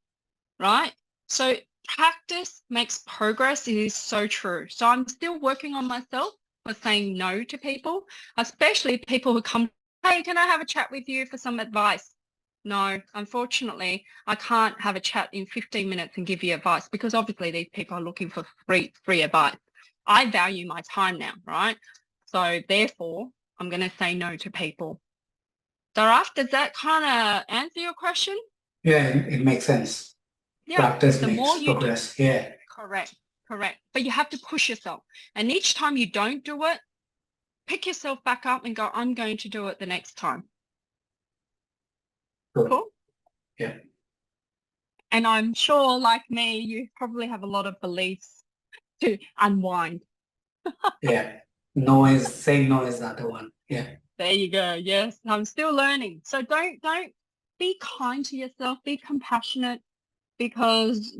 right? So practice makes progress. It is so true. So I'm still working on myself for saying no to people, especially people who come, hey, can I have a chat with you for some advice? No, unfortunately, I can't have a chat in 15 minutes and give you advice, because obviously these people are looking for free advice. I value my time now, right? So therefore, I'm going to say no to people. Daraf, does that kind of answer your question? Yeah, it makes sense. Yeah. Practice The more makes you progress. Yeah. Correct. But you have to push yourself. And each time you don't do it, pick yourself back up and go, I'm going to do it the next time. Cool? Yeah. And I'm sure, like me, you probably have a lot of beliefs to unwind. Yeah. Saying no is the other one. Yeah. There you go. Yes, I'm still learning. So don't be kind to yourself, be compassionate, because,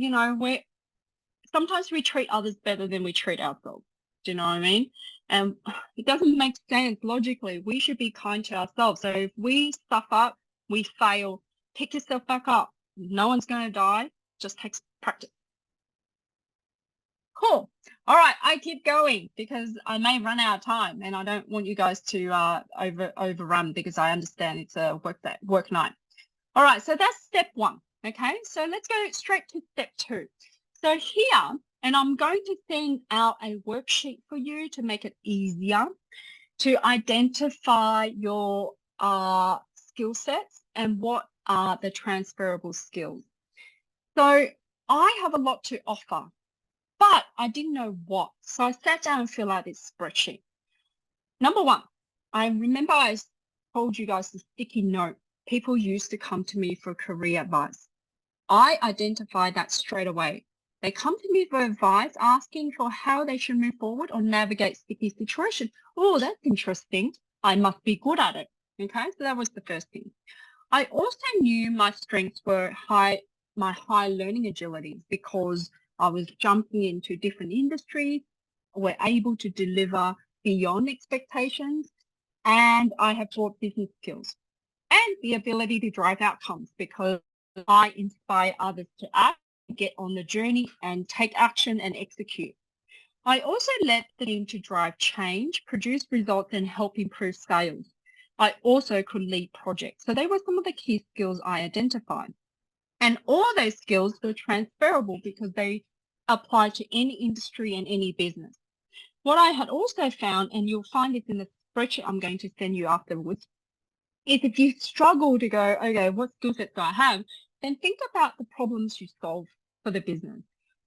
sometimes we treat others better than we treat ourselves. Do you know what I mean? And it doesn't make sense logically. We should be kind to ourselves. So if we stuff up, we fail, pick yourself back up. No one's going to die. Just takes practice. Cool. All right, I keep going because I may run out of time, and I don't want you guys to overrun, because I understand it's a work night. All right, so that's step one. Okay, so let's go straight to step two. So here, and I'm going to send out a worksheet for you to make it easier to identify your skill sets and what are the transferable skills. So I have a lot to offer, but I didn't know what. So I sat down and filled out this spreadsheet. Number one, I remember I told you guys the sticky note. People used to come to me for career advice. I identified that straight away. They come to me for advice, asking for how they should move forward or navigate sticky situation. Oh, that's interesting. I must be good at it. Okay, so that was the first thing. I also knew my strengths were my high learning agility, because I was jumping into different industries, were able to deliver beyond expectations, and I have brought business skills and the ability to drive outcomes, because I inspire others to act, get on the journey and take action and execute. I also led the team to drive change, produce results, and help improve sales. I also could lead projects. So they were some of the key skills I identified. And all those skills were transferable because they apply to any industry and any business. What I had also found, and you'll find this in the spreadsheet I'm going to send you afterwards, is if you struggle to go, okay, what skill sets do I have? Then think about the problems you solve for the business.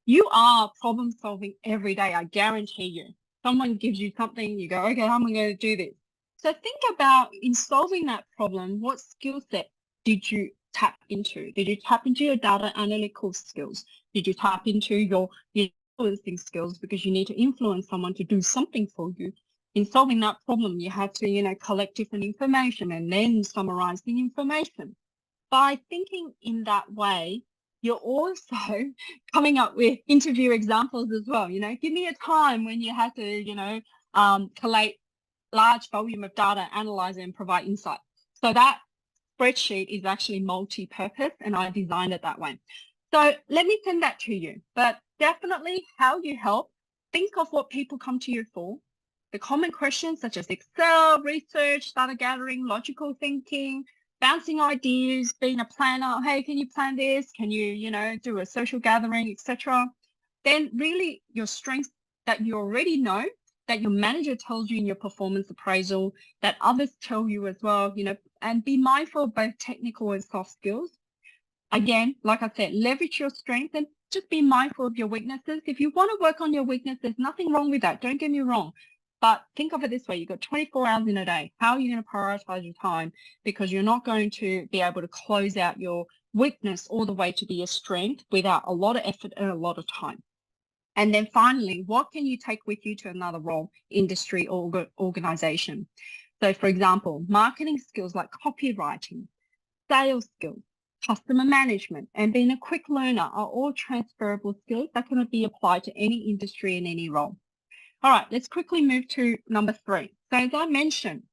You are problem solving every day, I guarantee you. Someone gives you something, you go, okay, how am I going to do this? So think about in solving that problem, what skill set did you tap into? Did you tap into your data analytical skills? Did you tap into your influencing skills because you need to influence someone to do something for you? In solving that problem, you had to, collect different information and then summarize the information. By thinking in that way, you're also coming up with interview examples as well. Give me a time when you had to, collate large volume of data, analyze it, and provide insight. So that spreadsheet is actually multi-purpose, and I designed it that way. So let me send that to you. But definitely how you help, think of what people come to you for. The common questions such as Excel, research, data gathering, logical thinking, bouncing ideas, being a planner. Hey, can you plan this? Can you, do a social gathering, etc. Then really your strengths that you already know, that your manager tells you in your performance appraisal, that others tell you as well, and be mindful of both technical and soft skills. Again, like I said, leverage your strengths and just be mindful of your weaknesses. If you want to work on your weakness, there's nothing wrong with that. Don't get me wrong. But think of it this way. You've got 24 hours in a day. How are you going to prioritize your time? Because you're not going to be able to close out your weakness all the way to be a strength without a lot of effort and a lot of time. And then finally, what can you take with you to another role, industry, or organization? So for example, marketing skills like copywriting, sales skills, customer management, and being a quick learner are all transferable skills that can be applied to any industry and any role. All right, let's quickly move to number 3. So as I mentioned,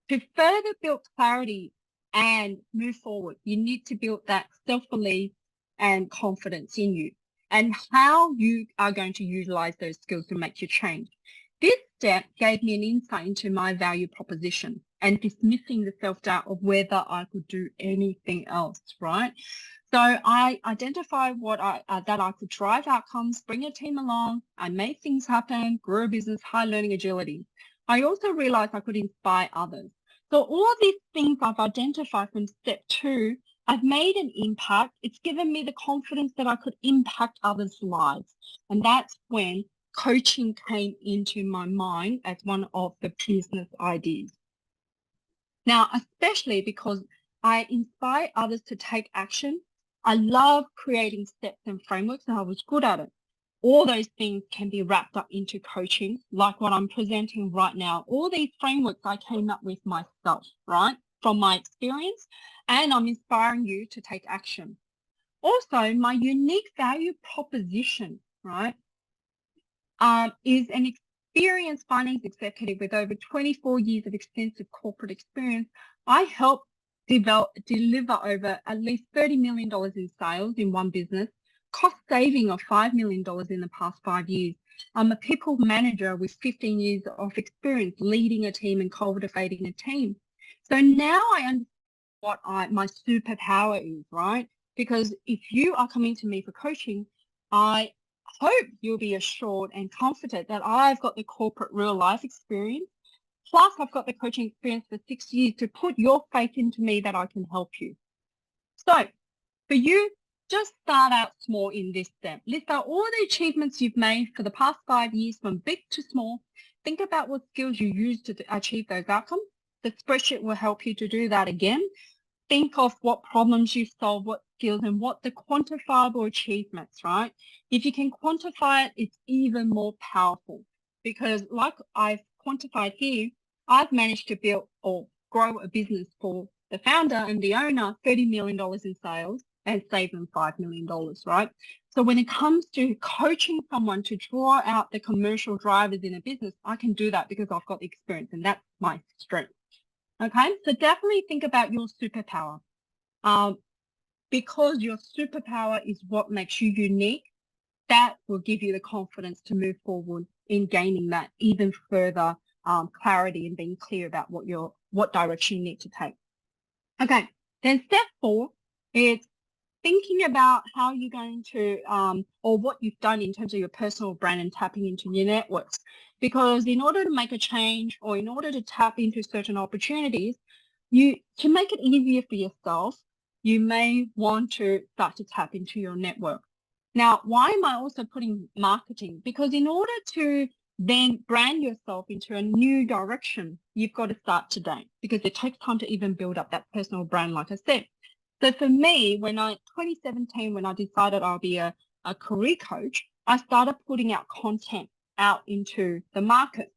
to further build clarity and move forward, you need to build that self-belief and confidence in you and how you are going to utilize those skills to make your change. This step gave me an insight into my value proposition and dismissing the self-doubt of whether I could do anything else, right? So I identified that I could drive outcomes, bring a team along, I made things happen, grew a business, high learning agility. I also realized I could inspire others. So all of these things I've identified from step 2, I've made an impact. It's given me the confidence that I could impact others' lives. And that's when coaching came into my mind as one of the business ideas. Now, especially because I inspire others to take action. I love creating steps and frameworks, and I was good at it. All those things can be wrapped up into coaching, like what I'm presenting right now. All these frameworks I came up with myself, right, from my experience, and I'm inspiring you to take action. Also, my unique value proposition, right, is an experienced finance executive with over 24 years of extensive corporate experience. I help deliver over at least $30 million in sales in one business, cost saving of $5 million in the past 5 years. I'm a people manager with 15 years of experience leading a team and cultivating a team. So now I understand what my superpower is, right? Because if you are coming to me for coaching, I hope you'll be assured and confident that I've got the corporate real life experience. Plus, I've got the coaching experience for 6 years to put your faith into me that I can help you. So for you, just start out small in this step. List out all the achievements you've made for the past 5 years, from big to small. Think about what skills you use to achieve those outcomes. The spreadsheet will help you to do that again. Think of what problems you've solved, what skills, and what the quantifiable achievements, right? If you can quantify it, it's even more powerful, because like I've quantified here, I've managed to build or grow a business for the founder and the owner, $30 million in sales, and save them $5 million, right? So when it comes to coaching someone to draw out the commercial drivers in a business, I can do that because I've got the experience, and that's my strength. Okay, so definitely think about your superpower, because your superpower is what makes you unique. That will give you the confidence to move forward in gaining that even further clarity and being clear about what direction you need to take. Okay, then step 4 is thinking about how you're going to, or what you've done in terms of your personal brand and tapping into your networks. Because in order to make a change, or in order to tap into certain opportunities, to make it easier for yourself, you may want to start to tap into your network. Now, why am I also putting marketing? Because in order to then brand yourself into a new direction, you've got to start today because it takes time to even build up that personal brand, like I said. So for me, 2017, when I decided I'll be a career coach, I started putting out content out into the market,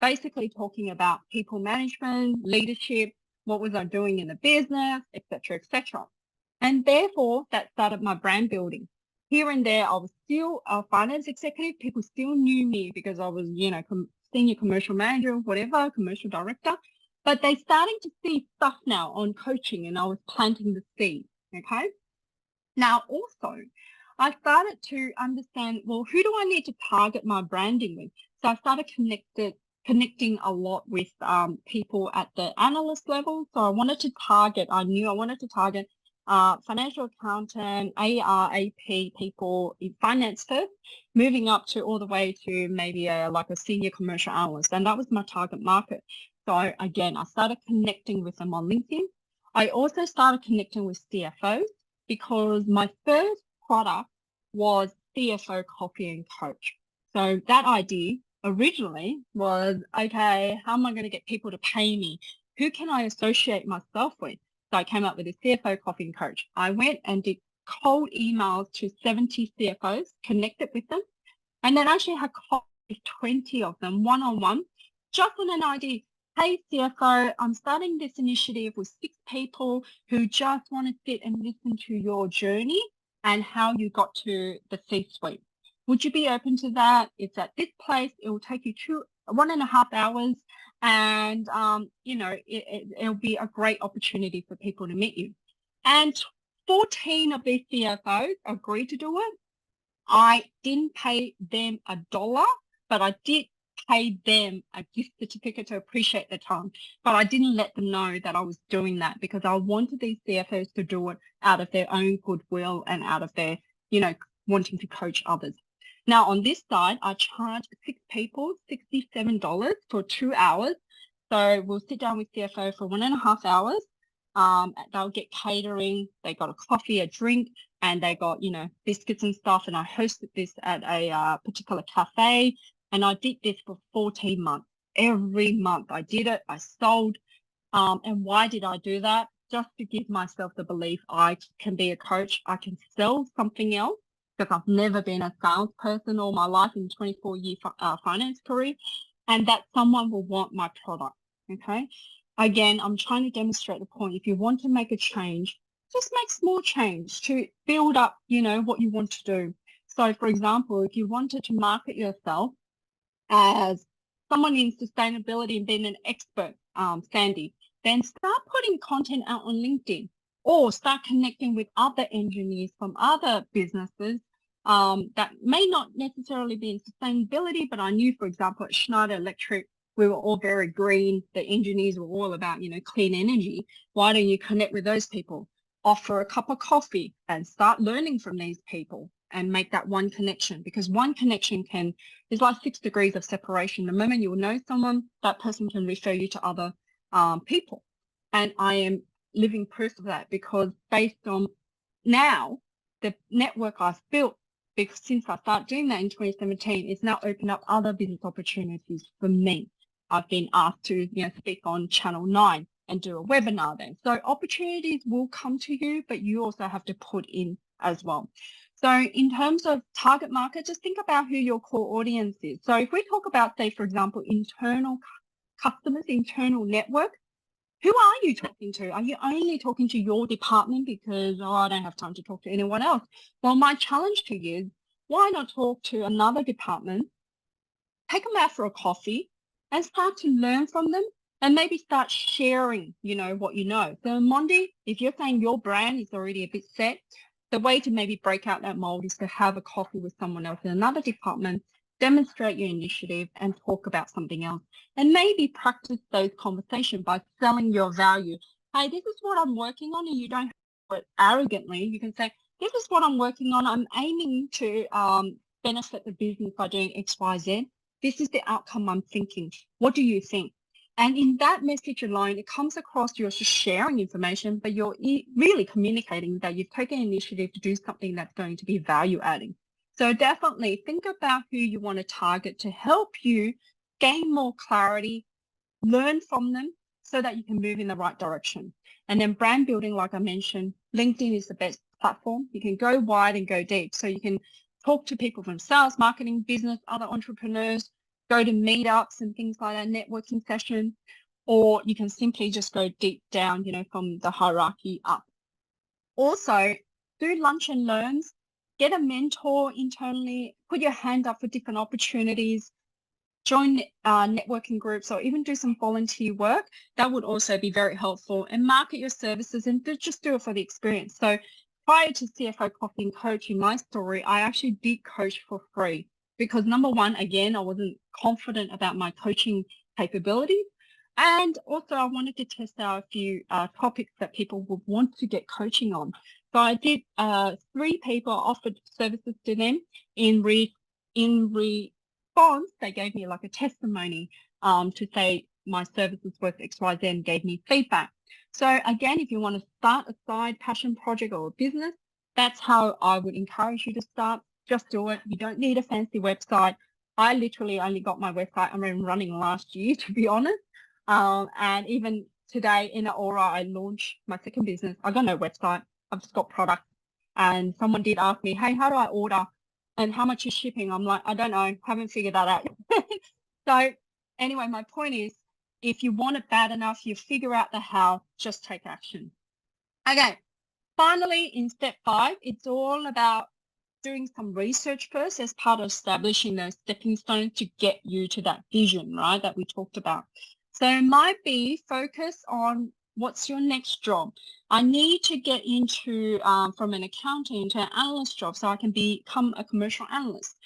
basically talking about people management, leadership, what was I doing in the business, etc., etc. And therefore, that started my brand building. Here and there, I was still a finance executive. People still knew me because I was, senior commercial manager, whatever, commercial director. But they starting to see stuff now on coaching, and I was planting the seed. Okay. Now, also, I started to understand, well, who do I need to target my branding with? So I started connecting a lot with people at the analyst level. So I wanted to target financial accountant, AR, AP people in finance first, moving up to all the way to maybe like a senior commercial analyst. And that was my target market. So again, I started connecting with them on LinkedIn. I also started connecting with CFOs because my first product was CFO Coffee and Coach. So that idea originally was, okay, how am I going to get people to pay me? Who can I associate myself with? So I came up with a CFO Coffee and Coach. I went and did cold emails to 70 CFOs, connected with them, and then actually had calls with 20 of them one-on-one, just on an idea. Hey, CFO, I'm starting this initiative with 6 people who just want to sit and listen to your journey and how you got to the C-suite. Would you be open to that? It's at this place. It will take you 1.5 hours. And, it'll be a great opportunity for people to meet you. And 14 of these CFOs agreed to do it. I didn't pay them $1, but I did pay them a gift certificate to appreciate their time. But I didn't let them know that I was doing that because I wanted these CFOs to do it out of their own goodwill and out of their, wanting to coach others. Now, on this side, I charge 6 people $67 for 2 hours. So we'll sit down with CFO for 1.5 hours. They'll get catering. They got a coffee, a drink, and they got, biscuits and stuff. And I hosted this at a particular cafe. And I did this for 14 months. Every month I did it. I sold. And why did I do that? Just to give myself the belief I can be a coach. I can sell something else, because I've never been a salesperson all my life in 24-year finance career, and that someone will want my product, okay? Again, I'm trying to demonstrate the point. If you want to make a change, just make small change to build up, what you want to do. So, for example, if you wanted to market yourself as someone in sustainability and being an expert, Sandy, then start putting content out on LinkedIn or start connecting with other engineers from other businesses that may not necessarily be in sustainability, but I knew, for example, at Schneider Electric, we were all very green. The engineers were all about, clean energy. Why don't you connect with those people? Offer a cup of coffee and start learning from these people and make that one connection, because one connection is like 6 degrees of separation. The moment you know someone, that person can refer you to other people. And I am living proof of that, because based on now the network I've built, because since I started doing that in 2017, it's now opened up other business opportunities for me. I've been asked to speak on Channel 9 and do a webinar then. So opportunities will come to you, but you also have to put in as well. So in terms of target market, just think about who your core audience is. So if we talk about, say, for example, internal customers, internal network, who are you talking to? Are you only talking to your department because, I don't have time to talk to anyone else? Well, my challenge to you is, why not talk to another department, take them out for a coffee and start to learn from them and maybe start sharing, what you know. So Mondi, if you're saying your brand is already a bit set, the way to maybe break out that mold is to have a coffee with someone else in another department, demonstrate your initiative and talk about something else, and maybe practice those conversations by selling your value. Hey, this is what I'm working on, and you don't have to do it arrogantly. You can say, this is what I'm working on. I'm aiming to benefit the business by doing X, Y, Z. This is the outcome I'm thinking. What do you think? And in that message alone, it comes across you're just sharing information, but you're really communicating that you've taken initiative to do something that's going to be value adding. So definitely think about who you want to target to help you gain more clarity, learn from them so that you can move in the right direction. And then brand building, like I mentioned, LinkedIn is the best platform. You can go wide and go deep. So you can talk to people from sales, marketing, business, other entrepreneurs, go to meetups and things like that, networking sessions, or you can simply just go deep down, from the hierarchy up. Also, do lunch and learns, get a mentor internally, put your hand up for different opportunities, join networking groups, or even do some volunteer work. That would also be very helpful. And market your services and just do it for the experience. So prior to CFO Coffee and Coaching, my story, I actually did coach for free because number one, again, I wasn't confident about my coaching capabilities. And also I wanted to test out a few topics that people would want to get coaching on. So I did 3 people, offered services to them in response, they gave me like a testimony to say my service was worth XYZ and gave me feedback. So again, if you want to start a side passion project or a business, that's how I would encourage you to start. Just do it. You don't need a fancy website. I literally only got my website running last year, to be honest. And even today in Aura, I launched my second business. I got no website. I've just got products. And someone did ask me, hey, how do I order? And how much is shipping? I'm like, I don't know. Haven't figured that out. So anyway, my point is, if you want it bad enough, you figure out the how, just take action. Okay. Finally, in step 5, it's all about doing some research first as part of establishing those stepping stones to get you to that vision, right, that we talked about. So it might be focus on what's your next job. I need to get into from an accountant to an analyst job so I can become a commercial analyst.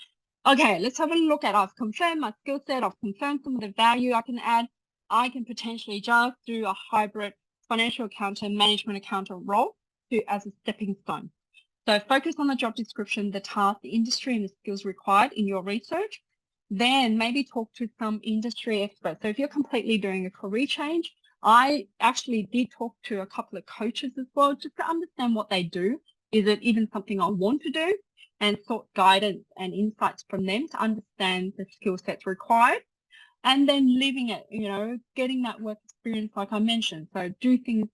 Okay, let's have a look at, I've confirmed my skill set, I've confirmed some of the value I can add. I can potentially just do a hybrid financial accountant, management accountant role as a stepping stone. So focus on the job description, the task, the industry, and the skills required in your research. Then maybe talk to some industry experts. So if you're completely doing a career change, I actually did talk to a couple of coaches as well, just to understand what they do. Is it even something I want to do? And sought guidance and insights from them to understand the skill sets required. And then living it, getting that work experience like I mentioned. So do things,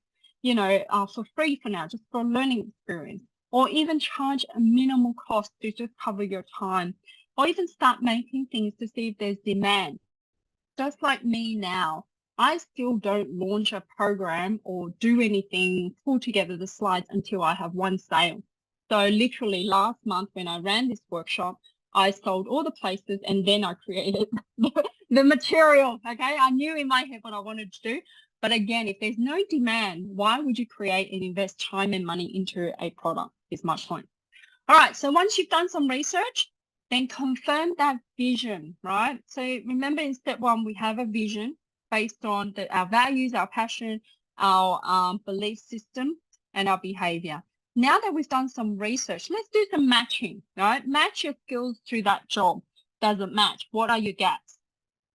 for free for now, just for learning experience. Or even charge a minimal cost to just cover your time. Or even start making things to see if there's demand. Just like me now, I still don't launch a program or do anything, pull together the slides until I have one sale. So literally last month when I ran this workshop, I sold all the places and then I created the material, okay? I knew in my head what I wanted to do. But again, if there's no demand, why would you create and invest time and money into a product is my point. All right, so once you've done some research, then confirm that vision, right? So remember in step 1, we have a vision based on our values, our passion, our belief system, and our behavior. Now that we've done some research, let's do some matching, right? Match your skills to that job. Does it match? What are your gaps?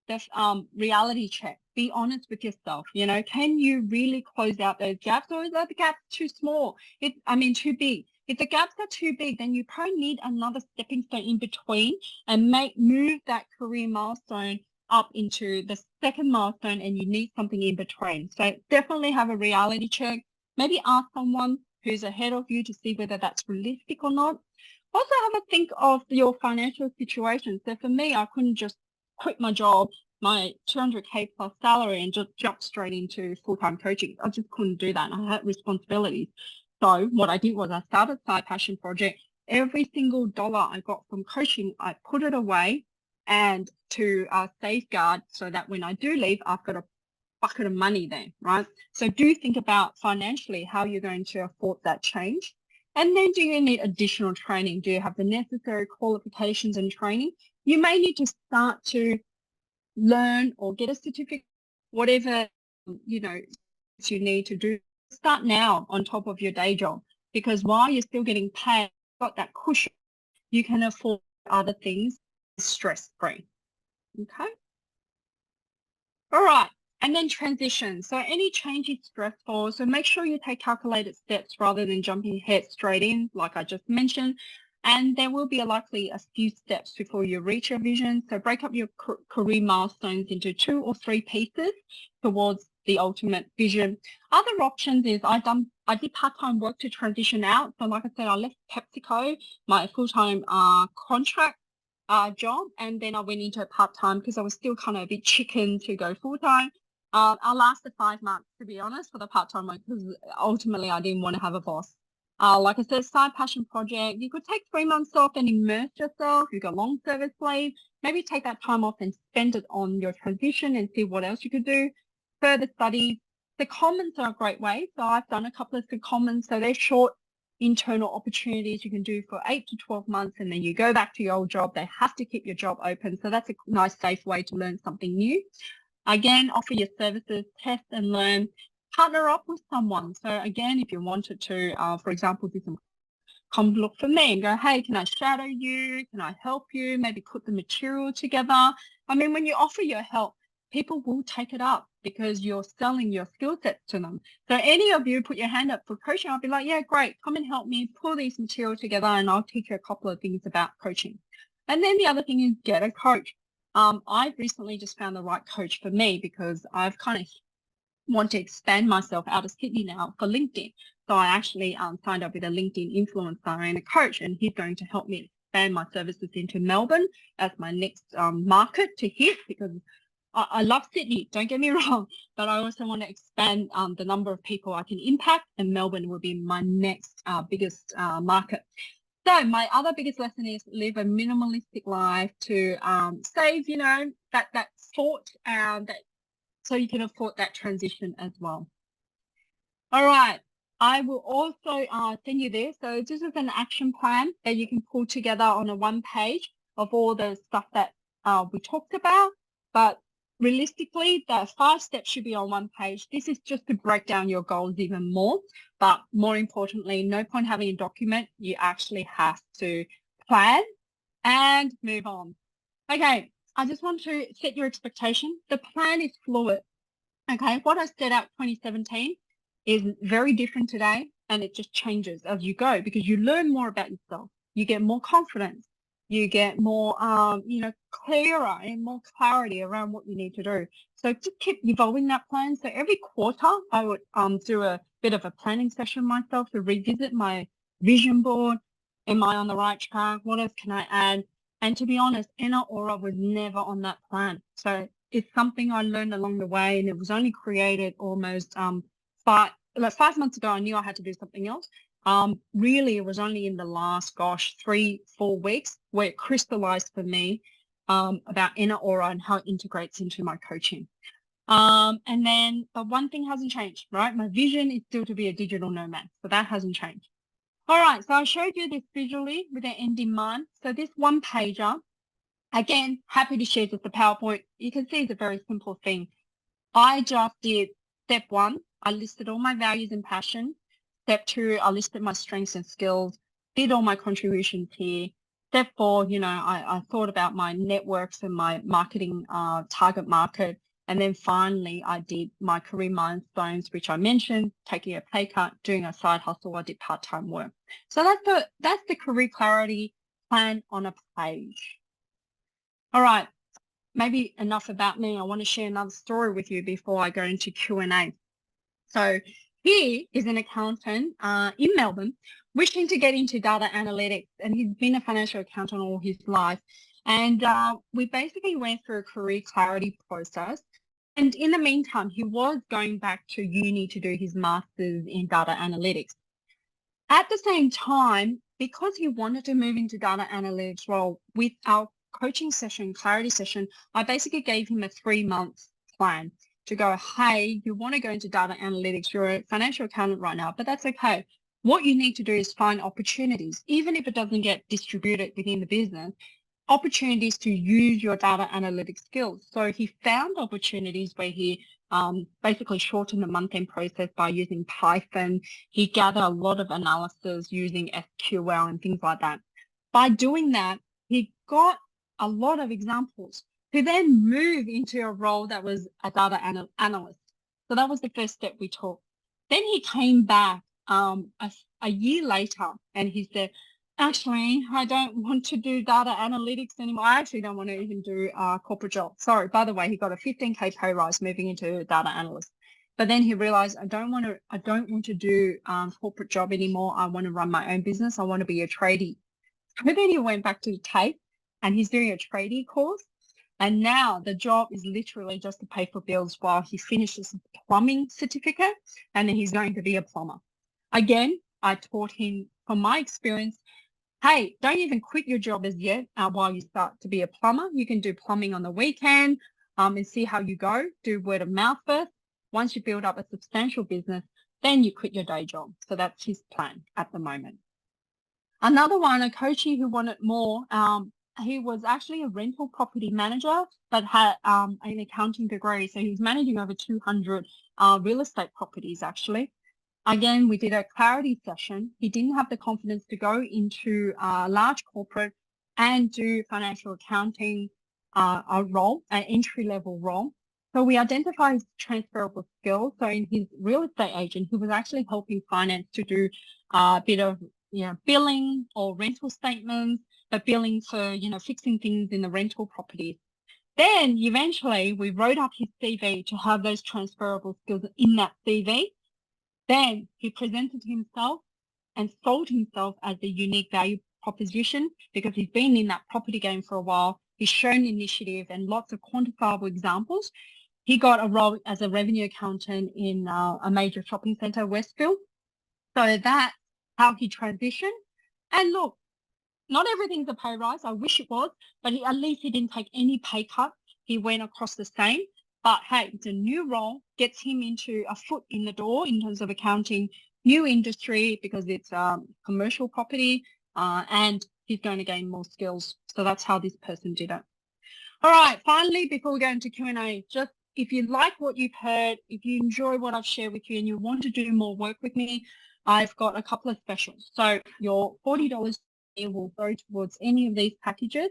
The reality check. Be honest with yourself. Can you really close out those gaps, or is that the gaps too small? Too big. If the gaps are too big, then you probably need another stepping stone in between and move that career milestone up into the second milestone, and you need something in between. So definitely have a reality check. Maybe ask someone who's ahead of you to see whether that's realistic or not. Also have a think of your financial situation. So for me, I couldn't just quit my job, my 200K plus salary, and just jump straight into full-time coaching. I just couldn't do that. I had responsibilities. So what I did was I started a side passion project. Every single dollar I got from coaching, I put it away and to safeguard so that when I do leave, I've got a bucket of money there, right? So do think about financially how you're going to afford that change. And then do you need additional training? Do you have the necessary qualifications and training? You may need to start to learn or get a certificate, whatever, you need to do. Start now on top of your day job, because while you're still getting paid, you've got that cushion, you can afford other things stress-free. Okay? All right. And then transition. So any change is stressful. So make sure you take calculated steps rather than jumping head straight in, like I just mentioned. And there will be likely a few steps before you reach your vision. So break up your career milestones into 2 or 3 pieces towards the ultimate vision. Other options is I did part-time work to transition out. So like I said, I left PepsiCo, my full-time contract job, and then I went into part-time because I was still kind of a bit chicken to go full-time. I lasted 5 months, to be honest, for the part-time work because ultimately I didn't want to have a boss. Like I said, side passion project. You could take 3 months off and immerse yourself. You've got long service leave. Maybe take that time off and spend it on your transition and see what else you could do. Further studies. Secondments are a great way. So I've done a couple of secondments. So they're short internal opportunities you can do for 8 to 12 months, and then you go back to your old job. They have to keep your job open. So that's a nice, safe way to learn something new. Again, offer your services, test and learn. Partner up with someone. So again, if you wanted to, for example, do some, come look for me and go, hey, can I shadow you? Can I help you? Maybe put the material together. I mean, when you offer your help, people will take it up because you're selling your skill sets to them. So any of you put your hand up for coaching, I'll be like, yeah, great. Come and help me pull these material together and I'll teach you a couple of things about coaching. And then the other thing is get a coach. I've recently just found the right coach for me because I've kind of want to expand myself out of Sydney now for LinkedIn. So I actually signed up with a LinkedIn influencer and a coach, and he's going to help me expand my services into Melbourne as my next market to hit, because I love Sydney, don't get me wrong, but I also want to expand the number of people I can impact, and Melbourne will be my next biggest market. So my other biggest lesson is live a minimalistic life to save, you know, that thought that so you can afford that transition as well. All right. I will also send you this. So this is an action plan that you can pull together on a 1 page of all the stuff that we talked about. But realistically, the 5 steps should be on 1 page. This is just to break down your goals even more. But more importantly, no point having a document. You actually have to plan and move on. Okay. I just want to set your expectation. The plan is fluid. Okay, what I set out 2017 is very different today, and it just changes as you go because you learn more about yourself. You get more confidence. You get more, clearer and more clarity around what you need to do. So just keep evolving that plan. So every quarter, I would do a bit of a planning session myself to revisit my vision board. Am I on the right track? What else can I add? And to be honest, Inner Aura was never on that plan. So it's something I learned along the way, and it was only created almost 5 months ago. I knew I had to do something else. Really, it was only in the last, 3-4 weeks where it crystallized for me about Inner Aura and how it integrates into my coaching. And then, but one thing hasn't changed, right? My vision is still to be a digital nomad, so that hasn't changed. All right, so I showed you this visually with the end in mind. So this 1 pager, again, happy to share just the PowerPoint. You can see it's a very simple thing. I just did step 1. I listed all my values and passion. Step 2, I listed my strengths and skills, did all my contributions here. Step 4, I thought about my networks and my marketing target market. And then finally, I did my career milestones, which I mentioned, taking a pay cut, doing a side hustle. I did part-time work. So that's the career clarity plan on a page. All right, maybe enough about me. I want to share another story with you before I go into Q&A. So he is an accountant in Melbourne wishing to get into data analytics, and he's been a financial accountant all his life. And we basically went through a career clarity process. And in the meantime, he was going back to uni to do his master's in data analytics. At the same time, because he wanted to move into data analytics role with our coaching session, clarity session, I basically gave him a 3-month plan to go, hey, you want to go into data analytics, you're a financial accountant right now, but that's okay. What you need to do is find opportunities, even if it doesn't get distributed within the business, opportunities to use your data analytics skills. So he found opportunities where he basically shortened the month-end process by using Python. He gathered a lot of analysis using SQL and things like that. By doing that, he got a lot of examples to then move into a role that was a data analyst. So that was the first step we took. Then he came back a year later and he said, Actually, I don't want to do data analytics anymore. I actually don't want to even do a corporate job. Sorry, by the way, he got a 15K pay rise moving into data analyst. But then he realized I don't want to do corporate job anymore. I want to run my own business. I want to be a tradie. So then he went back to TAFE and he's doing a tradie course. And now the job is literally just to pay for bills while he finishes his plumbing certificate, and then he's going to be a plumber. Again, I taught him from my experience, hey, don't even quit your job as yet while you start to be a plumber. You can do plumbing on the weekend and see how you go. Do word of mouth first. Once you build up a substantial business, then you quit your day job. So that's his plan at the moment. Another one, a coachee who wanted more, he was actually a rental property manager, but had an accounting degree. So he was managing over 200 real estate properties, actually. Again, we did a clarity session. He didn't have the confidence to go into a large corporate and do financial accounting, a role, an entry-level role. So we identified his transferable skills. So in his real estate agent, he was actually helping finance to do a bit of billing or rental statements, but billing for, fixing things in the rental properties. Then eventually we wrote up his CV to have those transferable skills in that CV. Then he presented himself and sold himself as a unique value proposition because he's been in that property game for a while. He's shown initiative and lots of quantifiable examples. He got a role as a revenue accountant in a major shopping centre, Westfield. So that's how he transitioned. And look, not everything's a pay rise. I wish it was, but at least he didn't take any pay cut. He went across the same. But hey, it's a new role, gets him into a foot in the door in terms of accounting, new industry because it's commercial property, and he's going to gain more skills. So that's how this person did it. All right, finally, before we go into Q&A, just if you like what you've heard, if you enjoy what I've shared with you and you want to do more work with me, I've got a couple of specials. So your $40 will go towards any of these packages.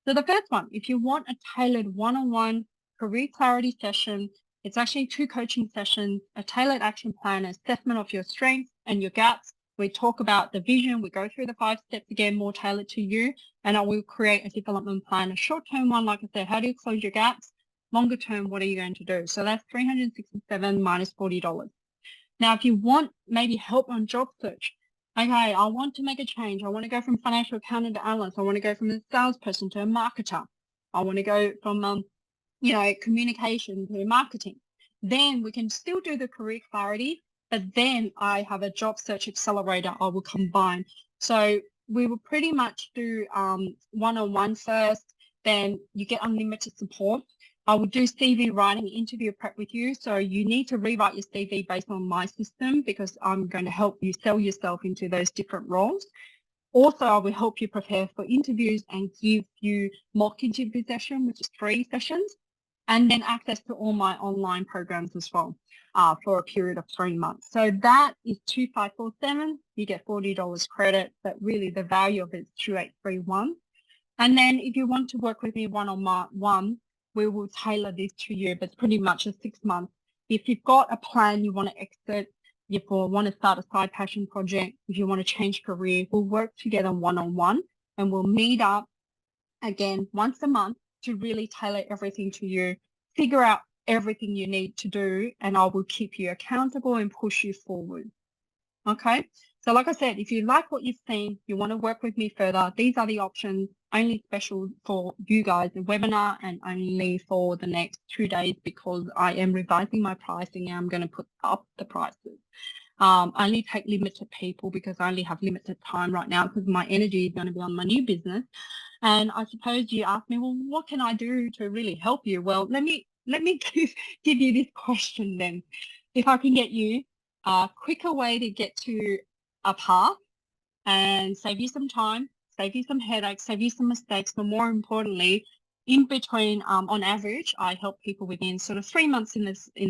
So the first one, if you want a tailored one-on-one career clarity session, it's actually 2 coaching sessions, a tailored action plan, assessment of your strengths and your gaps. We talk about the vision, we go through the 5 steps again, more tailored to you, and I will create a development plan, a short-term one, like I said, how do you close your gaps? Longer term, what are you going to do? So that's $367 minus $40. Now, if you want maybe help on job search, okay, I want to make a change. I want to go from financial accountant to analyst. I want to go from a salesperson to a marketer. I want to go from, communication to marketing. Then we can still do the career clarity, but then I have a job search accelerator I will combine. So we will pretty much do one-on-one first, then you get unlimited support. I will do CV writing, interview prep with you. So you need to rewrite your CV based on my system because I'm going to help you sell yourself into those different roles. Also, I will help you prepare for interviews and give you mock interview session, which is 3 sessions, and then access to all my online programs as well for a period of 3 months. So that is 2547. You get $40 credit, but really the value of it is 2831. And then if you want to work with me one-on-one, we will tailor this to you, but it's pretty much a 6 months. If you've got a plan you want to exit, if you want to start a side passion project, if you want to change career, we'll work together one-on-one and we'll meet up again once a month to really tailor everything to you, figure out everything you need to do, and I will keep you accountable and push you forward. Okay? So like I said, if you like what you've seen, you want to work with me further, these are the options, only special for you guys, the webinar, and only for the next 2 days because I am revising my pricing and I'm going to put up the prices. I only take limited people because I only have limited time right now because my energy is going to be on my new business. And I suppose you asked me, well, what can I do to really help you? Well, let me give you this question then. If I can get you a quicker way to get to a path and save you some time, save you some headaches, save you some mistakes, but more importantly, in between, on average, I help people within sort of 3 months in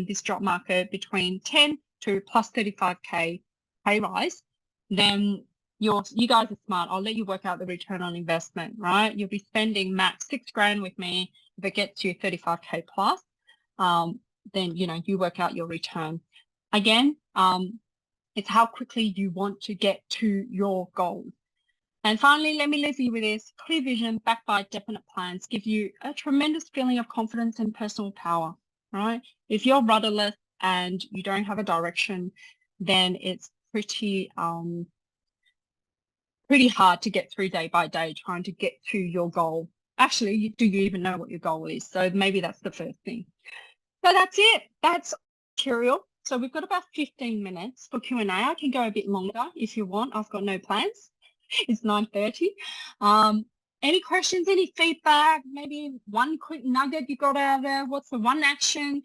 this job market between 10 to plus 35K pay rise, then you guys are smart. I'll let you work out the return on investment, right? You'll be spending max $6,000 with me. If it gets you 35K plus, then, you work out your return. Again, it's how quickly you want to get to your goals. And finally, let me leave you with this. Clear vision backed by definite plans give you a tremendous feeling of confidence and personal power, right? If you're rudderless and you don't have a direction, then it's pretty hard to get through day by day trying to get to your goal. Actually, do you even know what your goal is? So maybe that's the first thing. So that's it. That's material. So we've got about 15 minutes for Q&A. I can go a bit longer if you want. I've got no plans. It's 9:30. Any questions, any feedback, maybe one quick nugget you got out of there? What's the one action?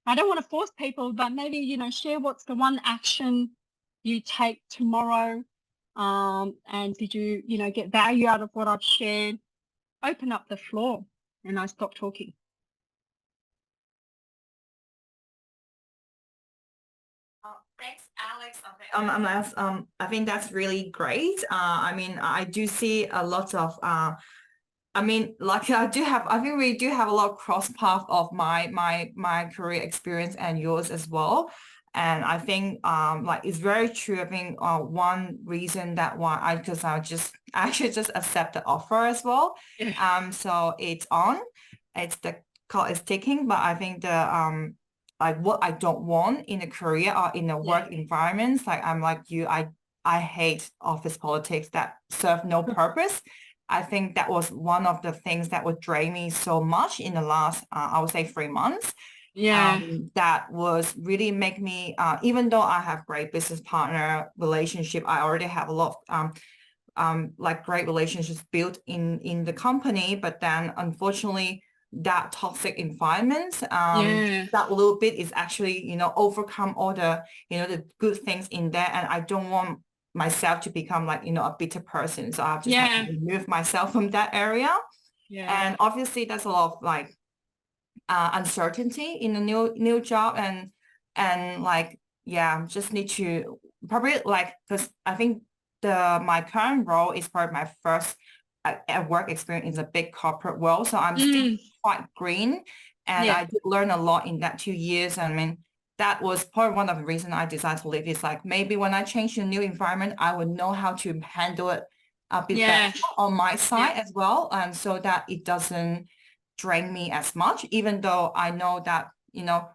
I don't want to force people, but maybe, share what's the one action you take tomorrow. And did you, get value out of what I've shared? Open up the floor and I stop talking. Thanks, Alex. I think that's really great. I mean, I do see a lot of, I think we do have a lot of cross path of my career experience and yours as well. And I think it's very true. I think one reason that why I actually just accept the offer as well. Yeah. So it's on, the clock is ticking, but I think the like what I don't want in a career or in a work environments, like I'm like you, I hate office politics that serve no purpose. I think that was one of the things that would drain me so much in the last, I would say 3 months. Yeah. That was really make me, even though I have great business partner relationship, I already have a lot of like great relationships built in the company, but then unfortunately that toxic environment, that little bit is actually, overcome all the, the good things in there. And I don't want myself to become like, a bitter person. So I have to remove myself from that area. Yeah. And obviously there's a lot of like uncertainty in a new job and like, just need to probably like, because I think my current role is probably my first work experience in a big corporate world. So I'm still quite green. And I did learn a lot in that 2 years. I mean, that was probably one of the reasons I decided to leave. Is like, maybe when I change to a new environment, I would know how to handle it a bit better on my side as well. And so that it doesn't drain me as much, even though I know that,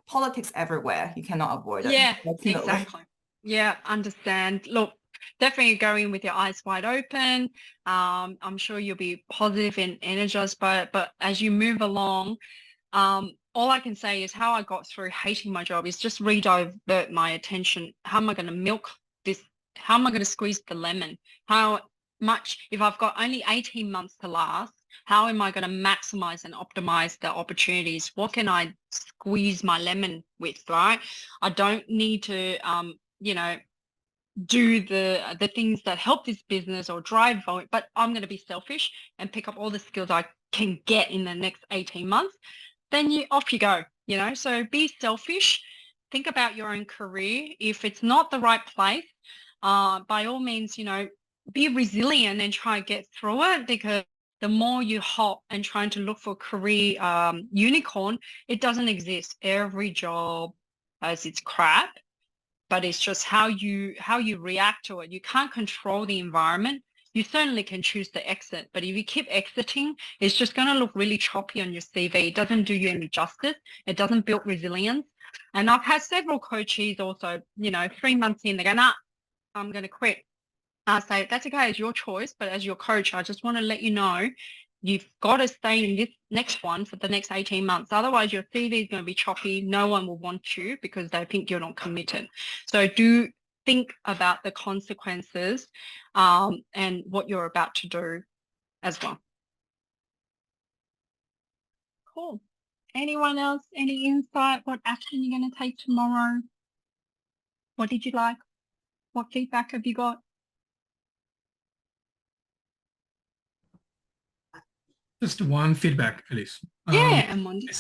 politics everywhere, you cannot avoid it. Yeah, exactly. Yeah, understand. Look, definitely go in with your eyes wide open. I'm sure you'll be positive and energized by it, but as you move along, all I can say is how I got through hating my job is just redivert my attention. How am I going to milk this? How am I going to squeeze the lemon? How much, if I've got only 18 months to last, how am I going to maximize and optimize the opportunities? What can I squeeze my lemon with, right? I don't need to, do the things that help this business or drive volume, but I'm going to be selfish and pick up all the skills I can get in the next 18 months. Then off you go, so be selfish. Think about your own career. If it's not the right place, by all means, be resilient and try to get through it, because the more you hop and trying to look for career unicorn, it doesn't exist. Every job has its crap, but it's just how you react to it. You can't control the environment. You certainly can choose to exit, but if you keep exiting, it's just going to look really choppy on your CV. It doesn't do you any justice. It doesn't build resilience. And I've had several coaches also, 3 months in, they go, nah, I'm going to quit. I say, that's okay, it's your choice, but as your coach, I just want to let you know, you've got to stay in this next one for the next 18 months. Otherwise, your CV is going to be choppy. No one will want you because they think you're not committed. So do think about the consequences and what you're about to do as well. Cool. Anyone else? Any insight? What action you're going to take tomorrow? What did you like? What feedback have you got? Just one feedback, Alice. Amanda.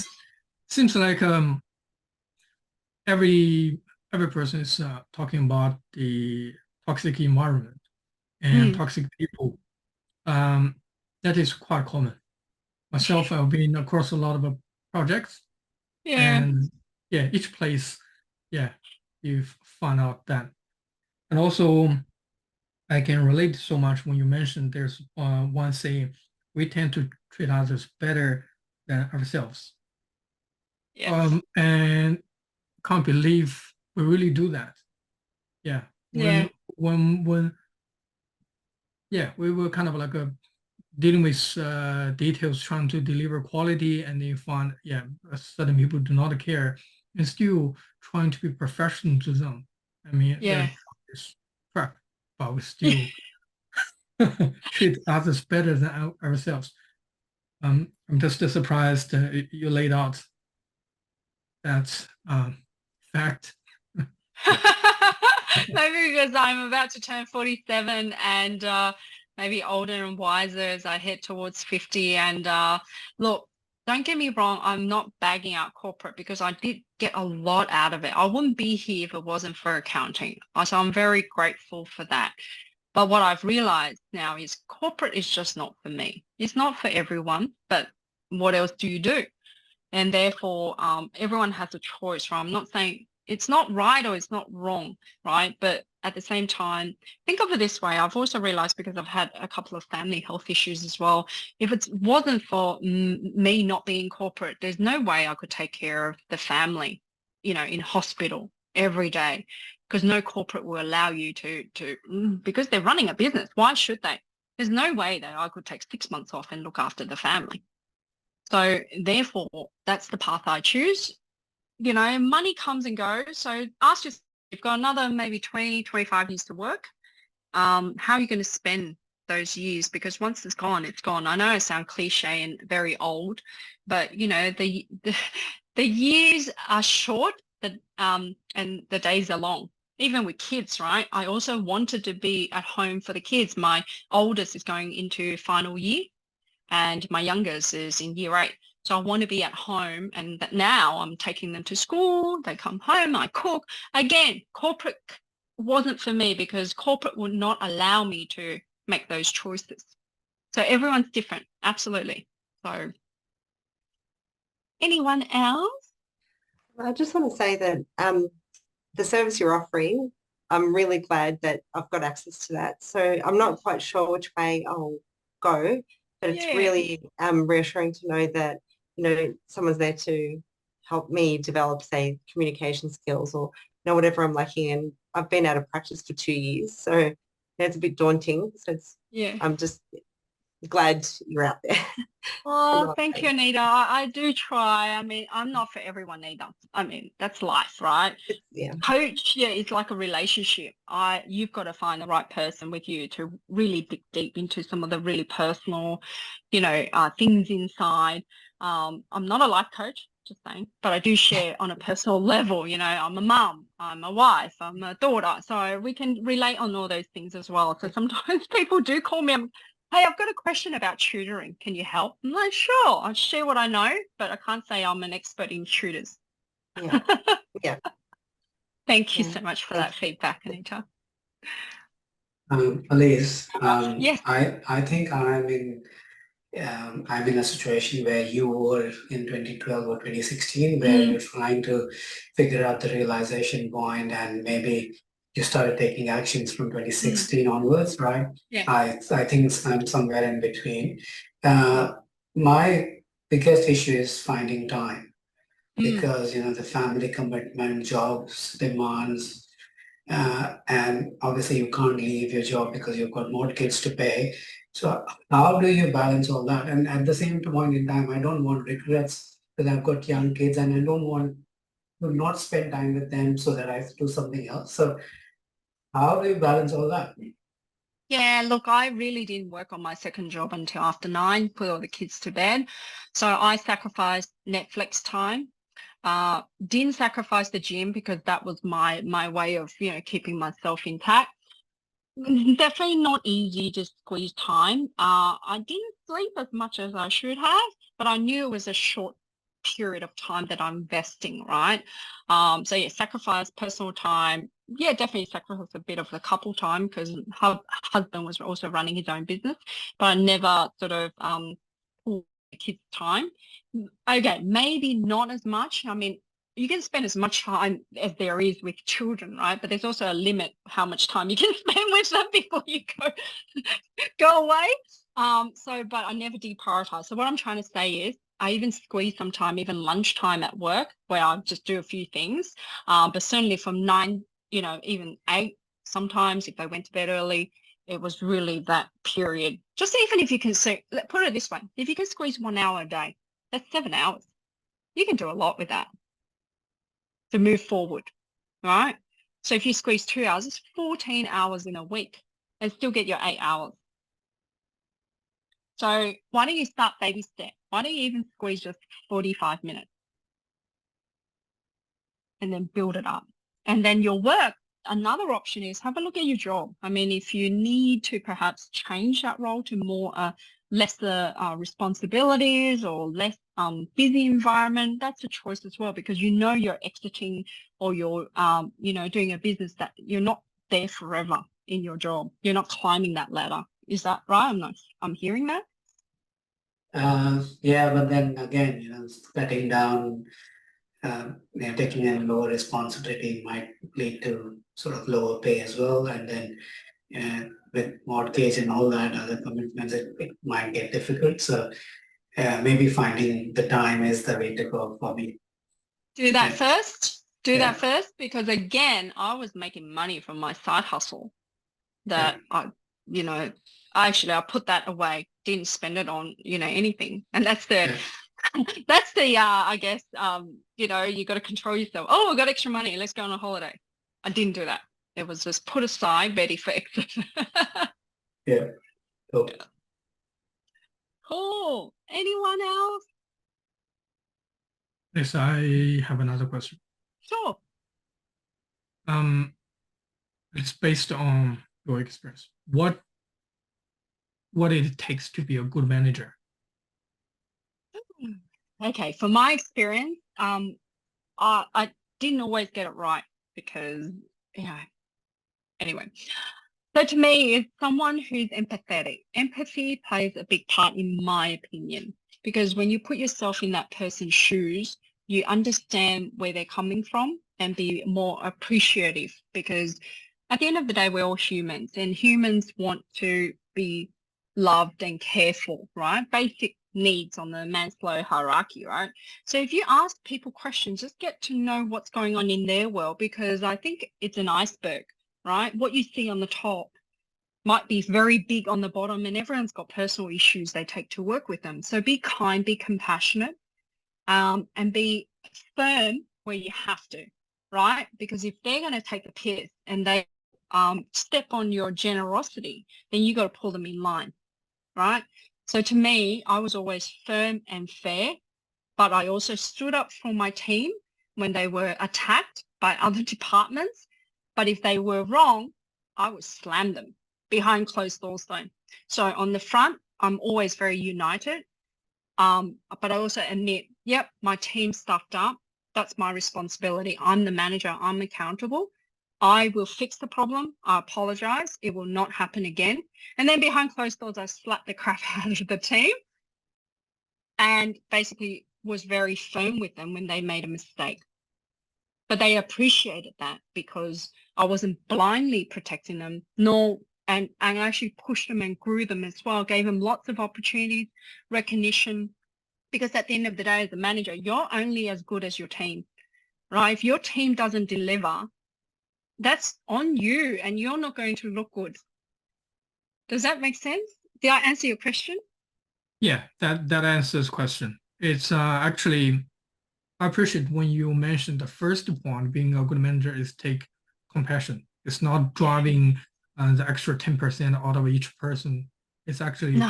Seems like every person is talking about the toxic environment and toxic people. That is quite common. Myself, I've been across a lot of projects. And each place, you find out that. And also, I can relate so much when you mentioned there's one saying, we tend to treat others better than ourselves. Yes. And can't believe we really do that. Yeah. Yeah. When yeah, we were kind of like dealing with details, trying to deliver quality, and then find, yeah, certain people do not care and still trying to be professional to them. I mean, Yeah. it's crap, but we still treat others better than ourselves. I'm just surprised you laid out that fact. Maybe because I'm about to turn 47 and maybe older and wiser as I head towards 50. And look, don't get me wrong, I'm not bagging out corporate because I did get a lot out of it. I wouldn't be here if it wasn't for accounting. So I'm very grateful for that. But what I've realized now is corporate is just not for me. It's not for everyone, but what else do you do? And therefore, everyone has a choice, right? I'm not saying it's not right or it's not wrong, right? But at the same time, think of it this way. I've also realized, because I've had a couple of family health issues as well, if it wasn't for me not being corporate, there's no way I could take care of the family, in hospital every day, because no corporate will allow you to because they're running a business. Why should they? There's no way that I could take 6 months off and look after the family. So therefore, that's the path I choose. Money comes and goes. So ask yourself, you've got another maybe 20, 25 years to work. How are you going to spend those years? Because once it's gone, it's gone. I know I sound cliche and very old, but the years are short, and the days are long. Even with kids, right? I also wanted to be at home for the kids. My oldest is going into final year, and my youngest is in year 8. So I want to be at home, and now I'm taking them to school. They come home, I cook. Again, corporate wasn't for me because corporate would not allow me to make those choices. So everyone's different, absolutely. So anyone else? I just want to say that the service you're offering, I'm really glad that I've got access to that. So I'm not quite sure which way I'll go, but it's really reassuring to know that, someone's there to help me develop, say, communication skills or, whatever I'm lacking. And I've been out of practice for 2 years. So it's a bit daunting. So I'm just glad you're out there. Oh, thank you, Anita. I do try. I mean, I'm not for everyone either. I mean, that's life, right? Yeah. Coach, it's like a relationship. You've got to find the right person with you to really dig deep into some of the really personal, things inside. I'm not a life coach, just saying, but I do share on a personal level. I'm a mum, I'm a wife, I'm a daughter, so we can relate on all those things as well. So sometimes people do call me, hey, I've got a question about tutoring. Can you help? I'm like, sure, I'll share what I know, but I can't say I'm an expert in tutors. Yeah. Thank you so much for that feedback, Anita. Elise, yes. I think I'm in a situation where you were in 2012 or 2016, where you're trying to figure out the realization point, and maybe you started taking actions from 2016 onwards, right? Yeah. I think I'm somewhere in between. My biggest issue is finding time, because the family commitment, jobs, demands, and obviously you can't leave your job because you've got mortgage to pay. So how do you balance all that? And at the same point in time, I don't want regrets because I've got young kids and I don't want to not spend time with them so that I have to do something else. So how do you balance all that? Yeah, look, I really didn't work on my second job until after 9, put all the kids to bed. So I sacrificed Netflix time. Didn't sacrifice the gym because that was my way of, keeping myself intact. Definitely not easy to squeeze time. I didn't sleep as much as I should have, but I knew it was a short period of time that I'm investing, right? So yeah, sacrifice personal time. Yeah, definitely sacrifice a bit of the couple time because husband was also running his own business, but I never sort of pulled the kids' time. Okay, maybe not as much. I mean, you can spend as much time as there is with children, right? But there's also a limit how much time you can spend with them before you go away. But I never deprioritize. So what I'm trying to say is I even squeeze some time, even lunchtime at work, where I just do a few things. But certainly from 9, even 8, sometimes if they went to bed early, it was really that period. Just even if you can put it this way, if you can squeeze 1 hour a day, that's 7 hours. You can do a lot with that to move forward, right? So if you squeeze 2 hours, it's 14 hours in a week and still get your 8 hours. So why don't you start baby step? Why don't you even squeeze just 45 minutes and then build it up? And then your work, another option is have a look at your job. I mean, if you need to perhaps change that role to more lesser responsibilities or less busy environment, that's a choice as well, because you're exiting or you're doing a business that you're not there forever in your job. You're not climbing that ladder. Is that right? I'm hearing that. Yeah, but then again, cutting down, taking in lower responsibility might lead to sort of lower pay as well. And then with mortgage and all that other commitments, it might get difficult. So maybe finding the time is the way to go for me. Do that first. Do that first, because again, I was making money from my side hustle that I put that away, didn't spend it on, anything. And that's the, I guess, you got to control yourself. Oh, I got extra money. Let's go on a holiday. I didn't do that. It was just put aside, ready for exit. Yeah. Cool. Cool. Anyone else? Yes, I have another question. Sure. It's based on your experience. What it takes to be a good manager? Okay, from my experience, I didn't always get it right because, anyway. So to me, it's someone who's empathetic. Empathy plays a big part in my opinion, because when you put yourself in that person's shoes, you understand where they're coming from and be more appreciative, because at the end of the day, we're all humans and humans want to be loved and cared for, right? Basic needs on the Maslow hierarchy, right? So if you ask people questions, just get to know what's going on in their world, because I think it's an iceberg, right? What you see on the top might be very big on the bottom, and everyone's got personal issues they take to work with them. So be kind, be compassionate, and be firm where you have to, right? Because if they're going to take a piss and they step on your generosity, then you got to pull them in line, right? So to me, I was always firm and fair, but I also stood up for my team when they were attacked by other departments. But if they were wrong, I would slam them behind closed doors though. So on the front, I'm always very united. But I also admit, yep, my team stuffed up. That's my responsibility. I'm the manager. I'm accountable. I will fix the problem. I apologize. It will not happen again. And then behind closed doors, I slapped the crap out of the team and basically was very firm with them when they made a mistake. But they appreciated that because I wasn't blindly protecting them, and I actually pushed them and grew them as well, gave them lots of opportunities, recognition, because at the end of the day, as a manager, you're only as good as your team, right? If your team doesn't deliver, that's on you and you're not going to look good. Does that make sense? Did I answer your question? Yeah, that answers question. It's actually, I appreciate when you mentioned the first point, being a good manager is take compassion. It's not driving the extra 10% out of each person. It's actually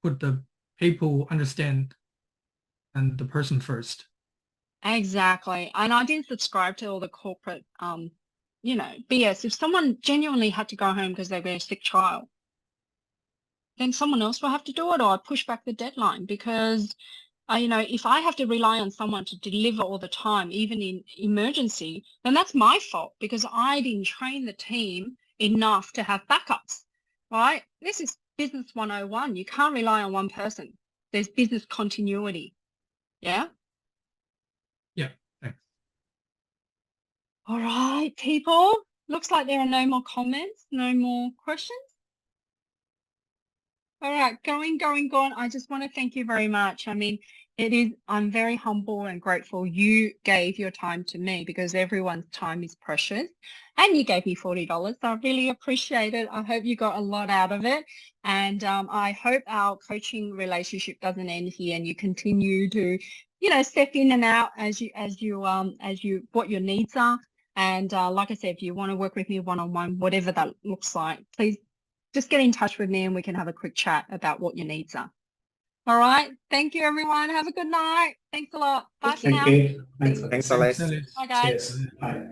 put the people understand and the person first. Exactly. And I didn't subscribe to all the corporate, BS. If someone genuinely had to go home because they've got a sick child, then someone else will have to do it, or I push back the deadline, because if I have to rely on someone to deliver all the time, even in emergency, then that's my fault because I didn't train the team enough to have backups, right? This is business 101. You can't rely on one person. There's business continuity. Yeah? Yeah, thanks. All right, people. Looks like there are no more comments, no more questions. All right, going. I just want to thank you very much. I mean, I'm very humble and grateful you gave your time to me because everyone's time is precious. And you gave me $40. So I really appreciate it. I hope you got a lot out of it. And I hope our coaching relationship doesn't end here and you continue to, step in and out as what your needs are. And like I said, if you want to work with me one-on-one, whatever that looks like, please just get in touch with me and we can have a quick chat about what your needs are. All right. Thank you, everyone. Have a good night. Thanks a lot. Bye for now. Thank you. Thanks, Thanks, Alice. Alice. Bye, guys. Cheers. Bye.